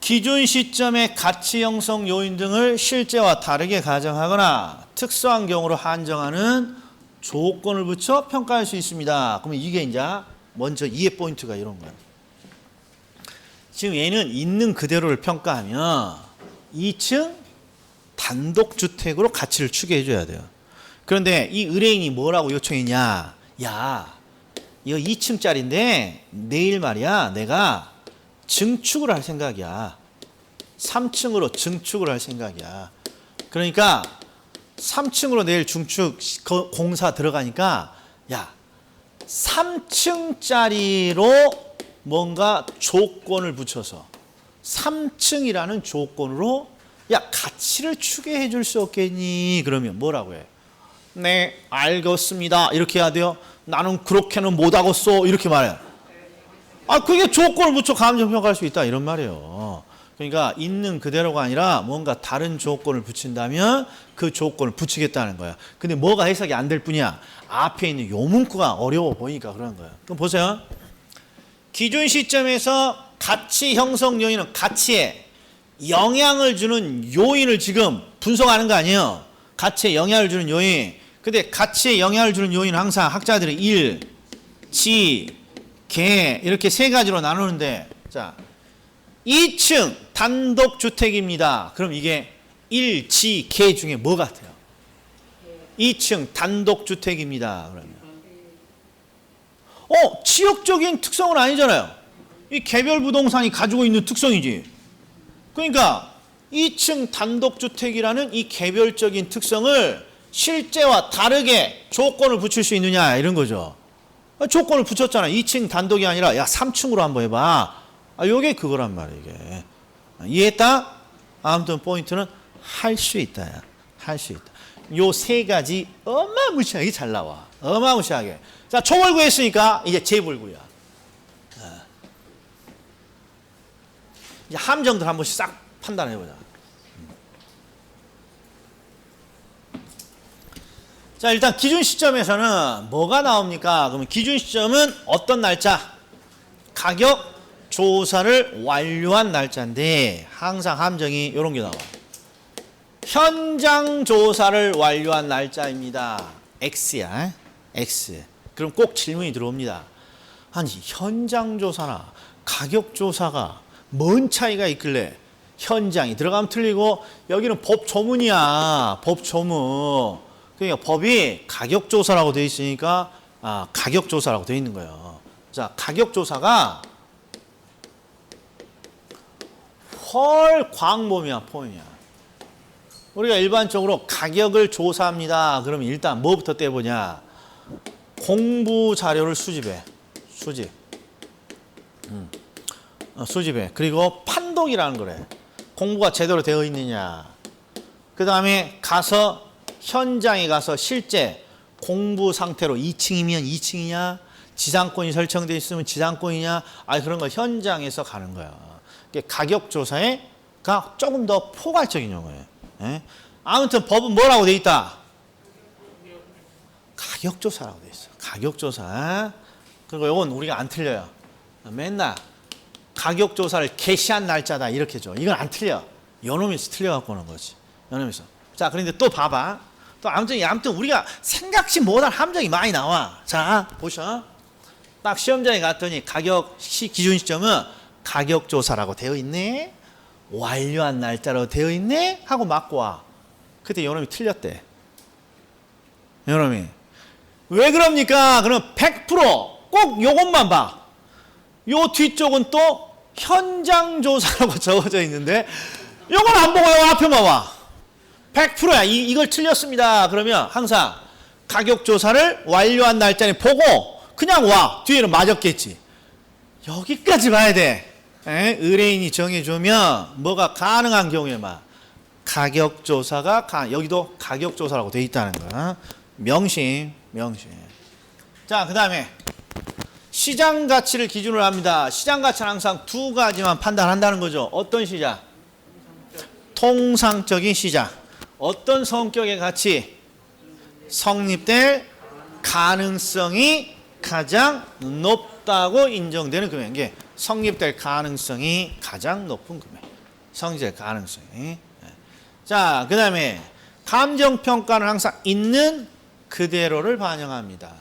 기준 시점의 가치 형성 요인 등을 실제와 다르게 가정하거나 특수한 경우로 한정하는 조건을 붙여 평가할 수 있습니다. 그러면 이게 이제 먼저 이해 포인트가 이런 거예요. 지금 얘는 있는 그대로를 평가하면 2층 단독주택으로 가치를 추계해 줘야 돼요. 그런데 이 의뢰인이 뭐라고 요청했냐. 야, 이거 2층짜리인데 내일 말이야 내가 증축을 할 생각이야. 3층으로 증축을 할 생각이야. 그러니까 3층으로 내일 중축 공사 들어가니까 야 3층짜리로 뭔가 조건을 붙여서 3층이라는 조건으로 야 가치를 추계해 줄 수 없겠니? 그러면 뭐라고 해? 네 알겠습니다. 이렇게 해야 돼요? 나는 그렇게는 못하겠어. 이렇게 말해. 그게 조건을 붙여 감정평가할 수 있다 이런 말이에요. 그러니까 있는 그대로가 아니라 뭔가 다른 조건을 붙인다면 그 조건을 붙이겠다는 거야. 근데 뭐가 해석이 안 될 뿐이야. 앞에 있는 요 문구가 어려워 보이니까 그런 거야. 그럼 보세요. 기준 시점에서 가치 형성 요인은 가치에 영향을 주는 요인을 지금 분석하는 거 아니에요. 가치에 영향을 주는 요인. 근데 가치에 영향을 주는 요인은 항상 학자들이 일, 지, 개 이렇게 세 가지로 나누는데 자 2층 단독주택입니다. 그럼 이게 일, 지, 개 중에 뭐 같아요? 2층 단독주택입니다. 그러면 지역적인 특성은 아니잖아요. 이 개별 부동산이 가지고 있는 특성이지. 그러니까 2층 단독주택이라는 이 개별적인 특성을 실제와 다르게 조건을 붙일 수 있느냐 이런 거죠. 조건을 붙였잖아. 2층 단독이 아니라 야 3층으로 한번 해봐. 요게 그거란 말이야 이게. 이해했다? 아무튼 포인트는 할 수 있다야. 할 수 있다. 요 세 가지 어마무시하게 잘 나와. 어마무시하게. 자 초벌 구했으니까 이제 재벌 구야. 이제 함정들 한 번씩 싹 판단해보자. 자 일단 기준 시점에서는 뭐가 나옵니까? 그러면 기준 시점은 어떤 날짜? 가격 조사를 완료한 날짜인데 항상 함정이 이런 게 나와. 현장 조사를 완료한 날짜입니다. X야. X. 그럼 꼭 질문이 들어옵니다. 아니 현장 조사나 가격 조사가 뭔 차이가 있길래 현장이 들어가면 틀리고 여기는 법 조문이야. 법 조문. 그러니까 법이 가격 조사라고 되어 있으니까 가격 조사라고 되어 있는 거예요. 자 가격 조사가 헐 광범위한 포인트야. 우리가 일반적으로 가격을 조사합니다. 그러면 일단 뭐부터 떼보냐. 공부 자료를 수집해. 수집해. 그리고 판독이라는 거래. 공부가 제대로 되어 있느냐. 그 다음에 가서 현장에 가서 실제 공부 상태로 2층이면 2층이냐 지상권이 설정돼 있으면 지상권이냐? 아, 그런 거 현장에서 가는 거야. 가격 조사가 조금 더 포괄적인 용어예요. 예? 아무튼 법은 뭐라고 돼 있다? 가격 조사라고 돼 있어. 가격 조사. 그리고 이건 우리가 안 틀려요. 맨날 가격 조사를 개시한 날짜다 이렇게 줘. 이건 안 틀려. 요놈에서 틀려갖고 오는 거지. 요놈에서. 자, 그런데 또 봐봐. 또 아무튼 우리가 생각지 못한 함정이 많이 나와. 자, 보셔. 딱 시험장에 갔더니 가격 기준 시점은 가격 조사라고 되어 있네. 완료한 날짜로 되어 있네. 하고 맞고 와. 그때 요놈이 틀렸대. 요놈이. 왜 그럽니까? 그럼 100%꼭 요것만 봐. 요 뒤쪽은 또 현장 조사라고 적어져 있는데 요건 안 보고 요 앞에만 와. 100%야. 이걸 틀렸습니다. 그러면 항상 가격 조사를 완료한 날짜에 보고 그냥 와. 뒤에는 맞았겠지. 여기까지 봐야 돼. 의뢰인이 정해주면 뭐가 가능한 경우에만 가격 조사가 여기도 가격 조사라고 돼 있다는 거야. 명심. 자, 그 다음에 시장 가치를 기준으로 합니다. 시장 가치는 항상 두 가지만 판단한다는 거죠. 어떤 시장? 통상적인 시장. 어떤 성격의 가치? 성립될 가능성이 가장 높다고 인정되는 금액. 이게 성립될 가능성이 가장 높은 금액. 성립될 가능성이. 자, 그 다음에 감정평가는 항상 있는 그대로를 반영합니다.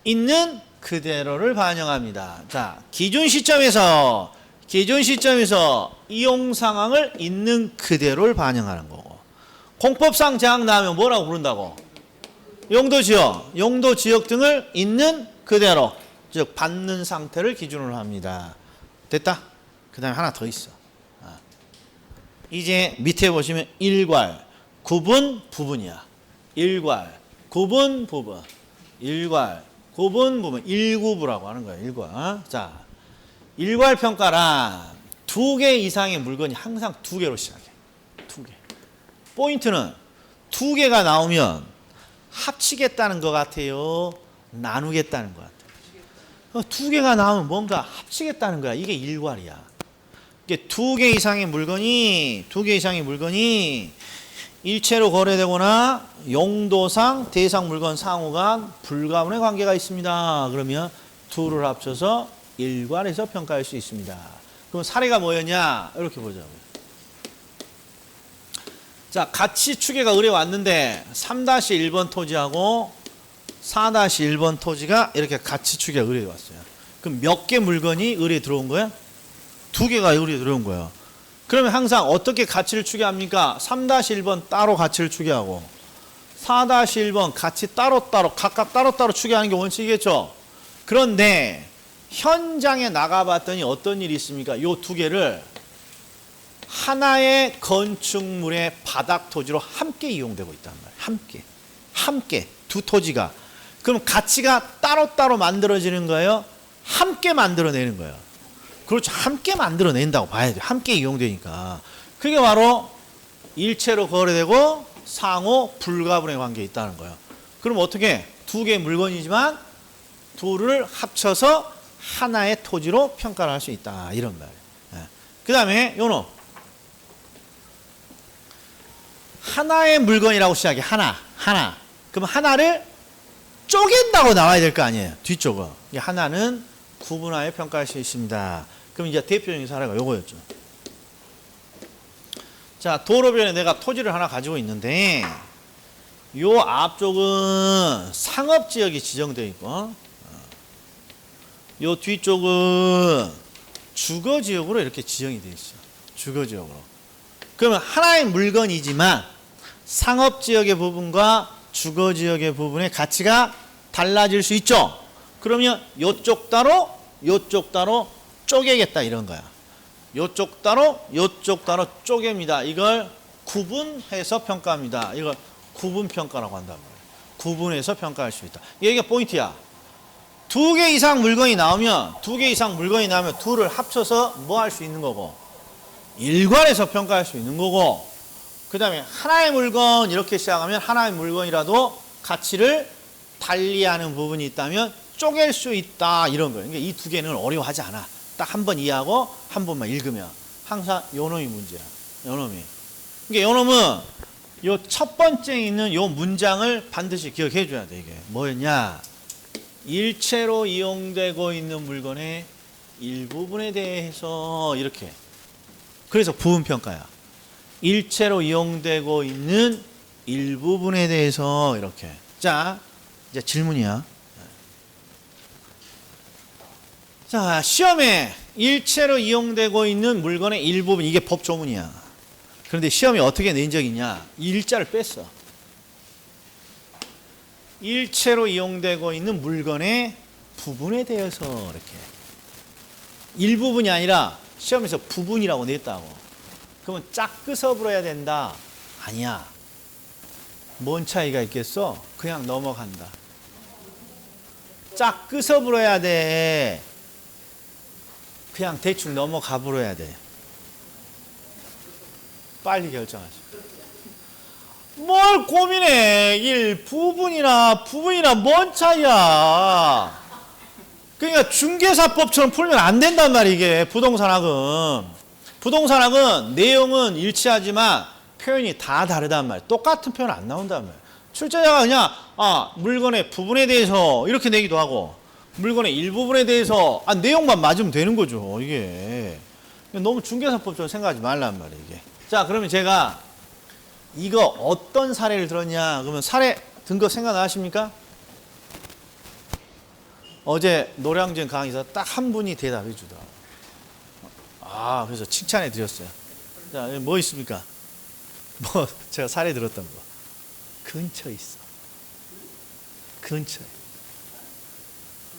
있는 그대로를 반영합니다. 자, 기준 시점에서 이용 상황을 있는 그대로를 반영하는 거고. 공법상 제약 나오면 뭐라고 부른다고? 용도지역, 용도지역 등을 있는 그대로, 즉 받는 상태를 기준으로 합니다. 됐다? 그 다음에 하나 더 있어. 이제 밑에 보시면 일괄, 구분, 부분이야. 일괄, 구분, 부분. 일괄, 구분, 부분. 일구부라고 하는 거야. 일괄. 자, 일괄 평가란 두 개 이상의 물건이 항상 두 개로 시작해. 두 개. 포인트는 두 개가 나오면 합치겠다는 것 같아요? 나누겠다는 것 같아요? 두 개가 나오면 뭔가 합치겠다는 거야. 이게 일괄이야. 이게 두 개 이상의 물건이 일체로 거래되거나 용도상 대상 물건 상호간 불가분의 관계가 있습니다. 그러면 둘을 합쳐서 일괄해서 평가할 수 있습니다. 그럼 사례가 뭐였냐? 이렇게 보자고요. 자, 가치 추계가 의뢰 왔는데 3-1번 토지하고 4-1번 토지가 이렇게 가치 추계가 의뢰 왔어요. 그럼 몇 개 물건이 의뢰 들어온 거야? 두 개가 의뢰 들어온 거예요. 그러면 항상 어떻게 가치를 추계합니까? 3-1번 따로 가치를 추계하고 4-1번 가치 따로따로 각각 따로따로 추계하는 게 원칙이겠죠. 그런데 현장에 나가봤더니 어떤 일이 있습니까? 이 두 개를 하나의 건축물의 바닥 토지로 함께 이용되고 있단 말이에요. 함께 두 토지가. 그럼 가치가 따로따로 만들어지는 거예요? 함께 만들어내는 거예요. 그렇죠. 함께 만들어낸다고 봐야 돼요. 함께 이용되니까. 그게 바로 일체로 거래되고 상호 불가분의 관계에 있다는 거예요. 그럼 어떻게? 두 개의 물건이지만 둘을 합쳐서 하나의 토지로 평가를 할 수 있다. 이런 말이에요. 그 다음에 요놈. 하나의 물건이라고 시작해. 하나. 그럼 하나를 쪼갠다고 나와야 될 거 아니에요. 뒤쪽은. 하나는 구분하여 평가할 수 있습니다. 그럼 이제 대표적인 사례가 요거였죠. 자, 도로변에 내가 토지를 하나 가지고 있는데 요 앞쪽은 상업지역이 지정되어 있고 요 뒤쪽은 주거지역으로 이렇게 지정이 되어 있어. 주거지역으로. 그러면 하나의 물건이지만 상업지역의 부분과 주거지역의 부분의 가치가 달라질 수 있죠. 그러면 요쪽 따로 쪼개겠다 이런 거야. 요쪽 따로 쪼갭니다. 이걸 구분해서 평가합니다. 이걸 구분평가라고 한단 말이에요. 구분해서 평가할 수 있다. 이게 포인트야. 두 개 이상 물건이 나오면 둘을 합쳐서 뭐 할 수 있는 거고 일괄해서 평가할 수 있는 거고 그 다음에 하나의 물건 이렇게 시작하면 하나의 물건이라도 가치를 달리하는 부분이 있다면 쪼갤 수 있다 이런 거예요. 그러니까 이 두 개는 어려워하지 않아. 딱 한 번 이해하고 한 번만 읽으면 항상 요 놈이 문제야. 요 놈이. 그러니까 요 놈은 요 첫 번째 있는 요 문장을 반드시 기억해 줘야 돼. 이게 뭐였냐? 일체로 이용되고 있는 물건의 일부분에 대해서 이렇게. 그래서 부분평가야. 일체로 이용되고 있는 일부분에 대해서 이렇게. 자, 이제 질문이야. 자, 시험에 일체로 이용되고 있는 물건의 일부분, 이게 법조문이야. 그런데 시험에 어떻게 낸 적이 있냐? 일자를 뺐어. 일체로 이용되고 있는 물건의 부분에 대해서 이렇게. 일부분이 아니라 시험에서 부분이라고 냈다고. 그러면 짝끄서 불어야 된다? 아니야. 뭔 차이가 있겠어? 그냥 넘어간다. 짝끄서 불어야 돼. 그냥 대충 넘어가 불어야 돼. 빨리 결정하죠. 뭘 고민해. 부분이나 뭔 차이야. 그러니까 중개사법처럼 풀면 안 된단 말이야. 이게 부동산학은. 부동산학은 내용은 일치하지만 표현이 다 다르단 말이야. 똑같은 표현 안 나온단 말이야. 출제자가 그냥 물건의 부분에 대해서 이렇게 내기도 하고 물건의 일부분에 대해서 내용만 맞으면 되는 거죠. 이게 너무 중개사법처럼 생각하지 말란 말이야. 이게. 자, 그러면 제가 이거 어떤 사례를 들었냐? 그러면 사례 든 거 생각나십니까? 어제 노량진 강의에서 딱 한 분이 대답해 주더라고요. 그래서 칭찬해 드렸어요. 자, 뭐 있습니까? 뭐 제가 사례 들었던 거. 근처에 있어. 근처에.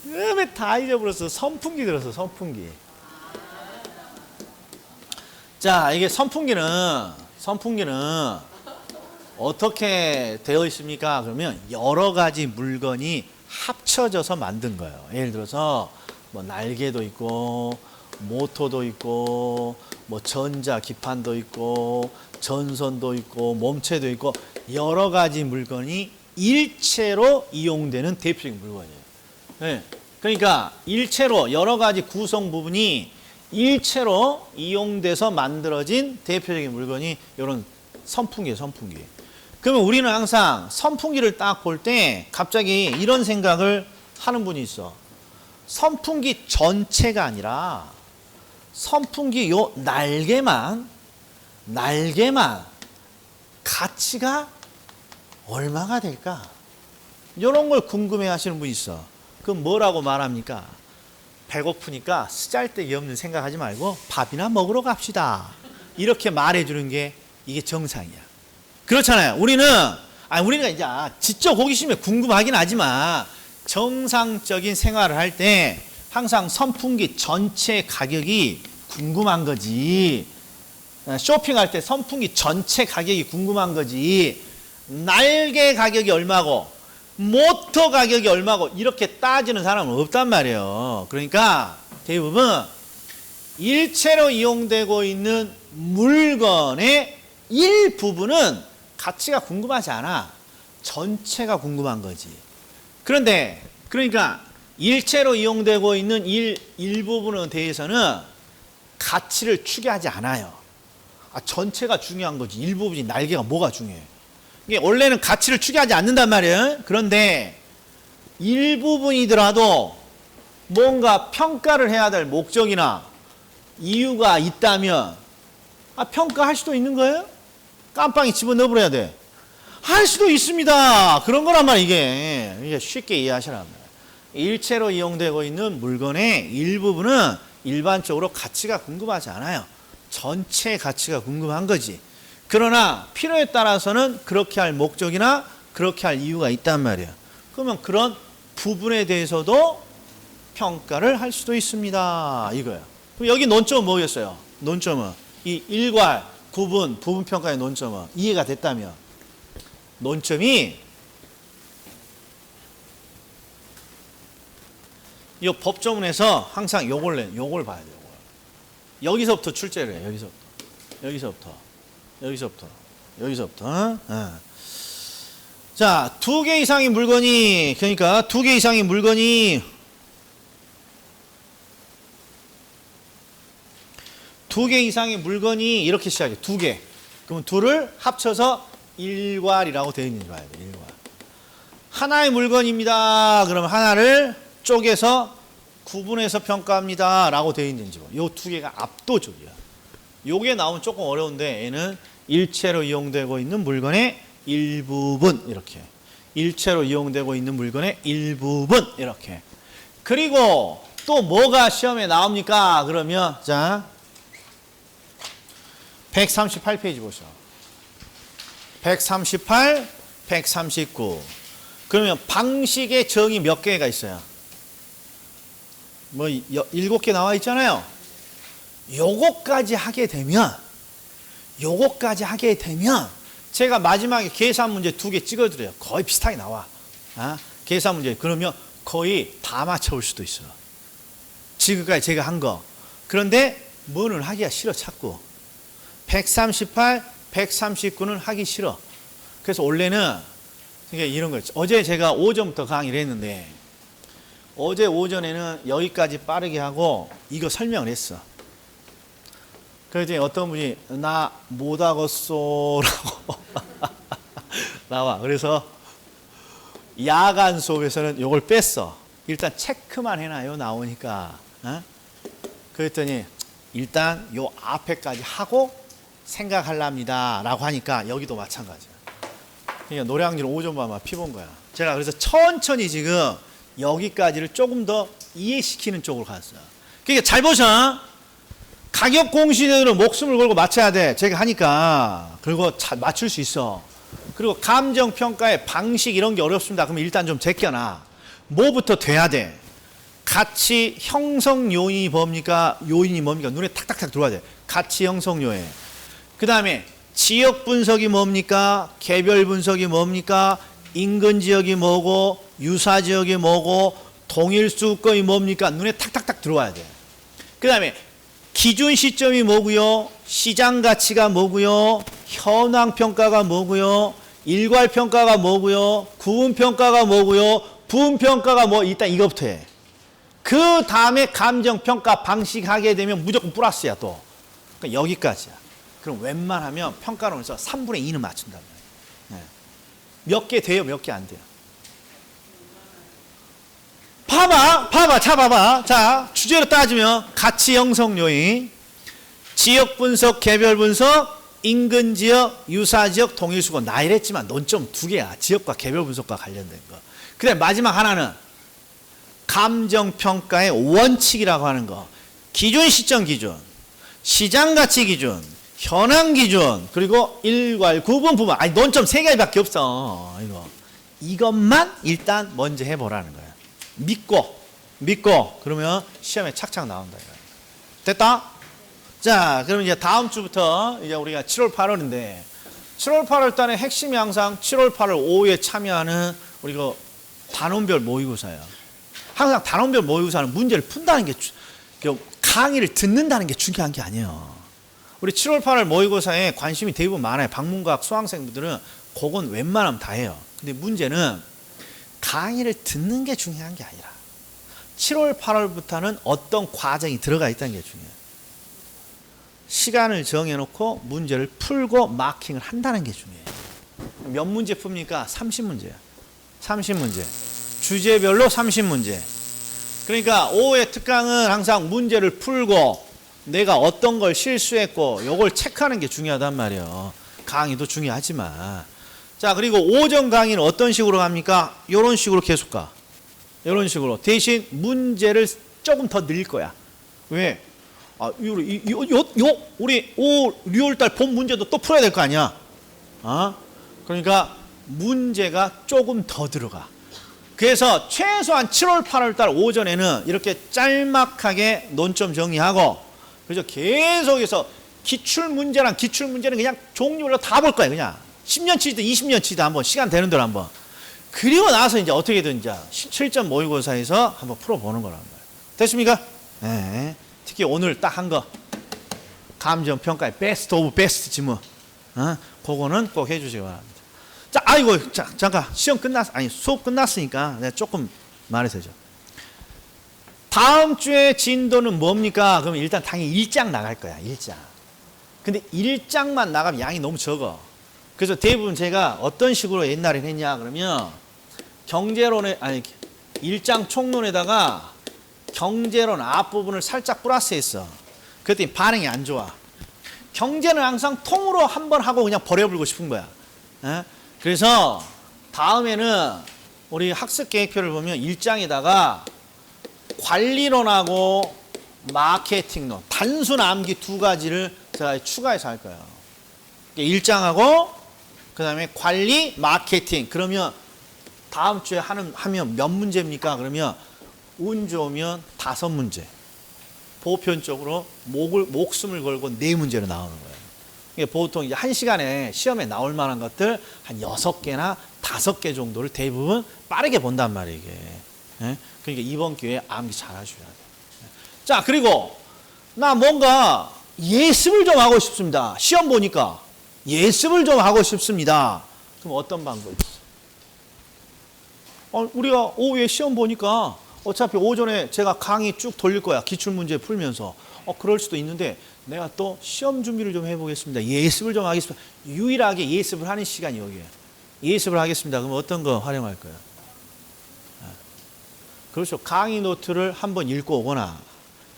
왜 다 잊어버렸어? 선풍기 들었어. 선풍기. 자, 이게 선풍기는 어떻게 되어 있습니까? 그러면 여러 가지 물건이 합쳐져서 만든 거예요. 예를 들어서 뭐 날개도 있고 모터도 있고 뭐 전자 기판도 있고 전선도 있고 몸체도 있고 여러 가지 물건이 일체로 이용되는 대표적인 물건이에요. 네. 그러니까 일체로 여러 가지 구성 부분이 일체로 이용돼서 만들어진 대표적인 물건이 이런 선풍기예요. 선풍기. 그러면 우리는 항상 선풍기를 딱 볼 때 갑자기 이런 생각을 하는 분이 있어. 선풍기 전체가 아니라 선풍기 요 날개만 가치가 얼마가 될까? 이런 걸 궁금해 하시는 분이 있어. 그럼 뭐라고 말합니까? 배고프니까 쓰잘데기 없는 생각하지 말고 밥이나 먹으러 갑시다. 이렇게 말해주는 게 이게 정상이야. 그렇잖아요. 우리가 이제 지적 호기심에 궁금하긴 하지만 정상적인 생활을 할 때 항상 선풍기 전체 가격이 궁금한 거지. 쇼핑할 때 선풍기 전체 가격이 궁금한 거지. 날개 가격이 얼마고 모터 가격이 얼마고 이렇게 따지는 사람은 없단 말이에요. 그러니까 대부분 일체로 이용되고 있는 물건의 일부분은 가치가 궁금하지 않아. 전체가 궁금한 거지. 그러니까 일체로 이용되고 있는 일부분에 대해서는 가치를 추계하지 않아요. 전체가 중요한 거지. 일부분이 날개가 뭐가 중요해. 이게 원래는 가치를 추계하지 않는단 말이에요. 그런데 일부분이더라도 뭔가 평가를 해야 될 목적이나 이유가 있다면 평가할 수도 있는 거예요? 깜빵이 집어넣어버려야 돼. 할 수도 있습니다. 그런 거란 말이야. 이게 쉽게 이해하시란 말이야. 일체로 이용되고 있는 물건의 일부분은 일반적으로 가치가 궁금하지 않아요. 전체 가치가 궁금한 거지. 그러나 필요에 따라서는 그렇게 할 목적이나 그렇게 할 이유가 있단 말이야. 그러면 그런 부분에 대해서도 평가를 할 수도 있습니다. 이거야. 그럼 여기 논점은 뭐겠어요? 논점은 이 일괄, 구분, 부분평가의 논점은 이해가 됐다면 논점이 이 법조문에서 항상 요걸 봐야 돼요. 여기서부터 출제를 해요. 여기서부터. 자, 2개 이상의 물건이, 그러니까 2개 이상의 물건이 두 개 이상의 물건이 이렇게 시작해. 두 개. 그러면 둘을 합쳐서 일괄이라고 되어 있는 줄 알아야 돼. 일괄. 하나의 물건입니다. 그러면 하나를 쪼개서 구분해서 평가합니다. 라고 되어 있는지. 요 두 개가 압도적이야. 요게 나오면 조금 어려운데 얘는 일체로 이용되고 있는 물건의 일부분 이렇게. 일체로 이용되고 있는 물건의 일부분 이렇게. 그리고 또 뭐가 시험에 나옵니까? 그러면 자 138페이지 보시죠. 138, 139. 그러면 방식의 정의 몇 개가 있어요? 뭐 7개 나와 있잖아요. 요거까지 하게 되면 제가 마지막에 계산 문제 2개 찍어드려요. 거의 비슷하게 나와. 계산 문제. 그러면 거의 다 맞춰올 수도 있어요. 지금까지 제가 한 거. 그런데 뭐는 하기가 싫어 자꾸. 138, 139는 하기 싫어. 그래서 원래는 이런 거 있죠. 어제 제가 오전부터 강의를 했는데 어제 오전에는 여기까지 빠르게 하고 이거 설명을 했어. 그랬더니 어떤 분이 나 못하겠어 라고 나와. 그래서 야간 수업에서는 이걸 뺐어. 일단 체크만 해놔요 나오니까. 그랬더니 일단 요 앞에까지 하고 생각하랍니다 라고 하니까 여기도 마찬가지야. 그러니까 노량진 오전밤만 피본 거야. 제가 그래서 천천히 지금 여기까지를 조금 더 이해시키는 쪽으로 갔어요. 그러니까 잘 보셔. 가격 공시대로 목숨을 걸고 맞춰야 돼. 제가 하니까. 그리고 잘 맞출 수 있어. 그리고 감정평가의 방식 이런 게 어렵습니다. 그러면 일단 좀 제껴놔. 뭐부터 돼야 돼? 가치 형성 요인이 뭡니까? 요인이 뭡니까? 눈에 탁탁탁 들어와야 돼. 가치 형성 요인. 그 다음에 지역 분석이 뭡니까? 개별 분석이 뭡니까? 인근 지역이 뭐고 유사 지역이 뭐고 동일 수급권이 뭡니까? 눈에 탁탁탁 들어와야 돼. 그 다음에 기준 시점이 뭐고요? 시장 가치가 뭐고요? 현황 평가가 뭐고요? 일괄 평가가 뭐고요? 구분 평가가 뭐고요? 부분 평가가 뭐 일단 이것부터 해. 그 다음에 감정 평가 방식 하게 되면 무조건 플러스야 또. 그러니까 여기까지야. 그럼 웬만하면 평가론에서 3분의 2는 맞춘단 말이에요. 몇 개 돼요? 몇 개 안 돼요? 봐봐. 자, 주제로 따지면 가치 형성 요인, 지역 분석, 개별 분석, 인근 지역, 유사 지역, 동일 수건. 나 이랬지만 논점 2개야. 지역과 개별 분석과 관련된 거. 그 다음에 마지막 하나는 감정 평가의 원칙이라고 하는 거. 기준 시점 기준, 시장 가치 기준, 현황 기준, 그리고 일괄 구분 부분. 아니 논점 3개밖에 없어. 이것만 일단 먼저 해보라는 거야. 믿고 그러면 시험에 착착 나온다. 됐다? 자, 그럼 이제 다음 주부터 이제 우리가 7월 8월인데 7월 8월 달에 핵심이 항상 7월 8월 오후에 참여하는 우리 그 단원별 모의고사예요. 항상 단원별 모의고사는 문제를 푼다는 게 강의를 듣는다는 게 중요한 게 아니에요. 우리 7월 8월 모의고사에 관심이 대부분 많아요. 방문각 수강생분들은 그건 웬만하면 다 해요. 근데 문제는 강의를 듣는 게 중요한 게 아니라 7월 8월부터는 어떤 과정이 들어가 있다는 게 중요해요. 시간을 정해놓고 문제를 풀고 마킹을 한다는 게 중요해요. 몇 문제 풉니까? 30문제야. 30문제. 주제별로 30문제. 그러니까 오후에 특강은 항상 문제를 풀고 내가 어떤 걸 실수했고 요걸 체크하는 게 중요하단 말이에요. 강의도 중요하지만. 자, 그리고 오전 강의는 어떤 식으로 갑니까? 요런 식으로 계속 가. 요런 식으로. 대신 문제를 조금 더 늘릴 거야. 왜? 우리 6월달 본 문제도 또 풀어야 될 거 아니야? 그러니까 문제가 조금 더 들어가. 그래서 최소한 7월 8월달 오전에는 이렇게 짤막하게 논점 정리하고, 그래서 계속해서 기출문제는 그냥 종류별로 다 볼 거야. 그냥 10년치든 20년치든 한번 시간 되는 대로 한번. 그리고 나서 이제 어떻게든 이제 실전 모의고사에서 한번 풀어보는 거란 말이에요. 됐습니까? 네. 특히 오늘 딱 한 거 감정평가의 베스트 오브 베스트지 뭐. 그거는 꼭 해주시기 바랍니다. 자, 잠깐 수업 끝났으니까 내가 조금 말해도 되죠. 다음 주에 진도는 뭡니까? 그럼 일단 당연히 1장 나갈 거야. 1장. 근데 1장만 나가면 양이 너무 적어. 그래서 대부분 제가 어떤 식으로 옛날에 했냐 그러면 경제론에 1장 총론에다가 경제론 앞부분을 살짝 플러스했어. 그랬더니 반응이 안 좋아. 경제는 항상 통으로 한번 하고 그냥 버려버리고 싶은 거야. 그래서 다음에는 우리 학습 계획표를 보면 1장에다가 관리론하고 마케팅론, 단순 암기 두 가지를 제가 추가해서 할 거예요. 1장하고 그 다음에 관리, 마케팅. 그러면 다음 주에 하면 몇 문제입니까? 그러면 운 좋으면 5문제. 보편적으로 목숨을 걸고 4문제로 나오는 거예요. 이게 보통 이제 1시간에 시험에 나올 만한 것들 한 6개나 5개 정도를 대부분 빠르게 본단 말이에요, 이게. 그러니까 이번 기회에 암기 잘 하셔야 돼요. 자, 그리고 나 뭔가 예습을 좀 하고 싶습니다. 시험 보니까 예습을 좀 하고 싶습니다. 그럼 어떤 방법이 있어요? 우리가 오후에 시험 보니까 어차피 오전에 제가 강의 쭉 돌릴 거야. 기출문제 풀면서. 그럴 수도 있는데 내가 또 시험 준비를 좀 해보겠습니다. 예습을 좀 하겠습니다. 유일하게 예습을 하는 시간이 여기에요. 예습을 하겠습니다. 그럼 어떤 거 활용할 거예요? 그렇죠. 강의 노트를 한번 읽고 오거나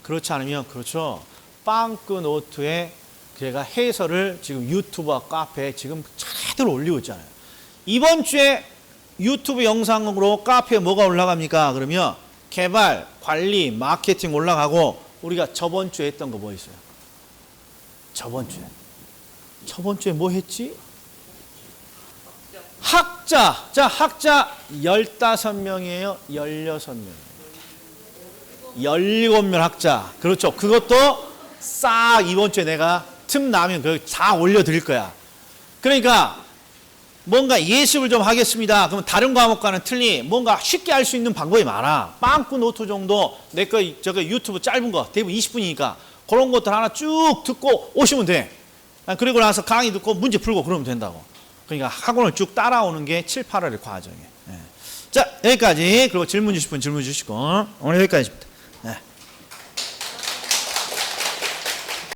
그렇지 않으면 그렇죠. 빵꾸 노트에 제가 해설을 지금 유튜브와 카페에 지금 제대로 올리고 있잖아요. 이번 주에 유튜브 영상으로 카페에 뭐가 올라갑니까? 그러면 개발, 관리, 마케팅 올라가고 우리가 저번 주에 했던 거 뭐 있어요? 저번 주에 뭐 했지? 학자. 자, 학자 15명이에요? 16명. 17명 학자. 그렇죠. 그것도 싹 이번 주에 내가 틈 나면 다 올려드릴 거야. 그러니까 뭔가 예습을 좀 하겠습니다. 그러면 다른 과목과는 틀리 뭔가 쉽게 할 수 있는 방법이 많아. 빵꾸 노트 정도 내 거 저거 유튜브 짧은 거 대부분 20분이니까 그런 것들 하나 쭉 듣고 오시면 돼. 그리고 나서 강의 듣고 문제 풀고 그러면 된다고. 그러니까 학원을 쭉 따라오는 게 7, 8월의 과정이에요. 자, 여기까지. 그리고 질문 주실 분 질문 주시고 오늘 여기까지입니다.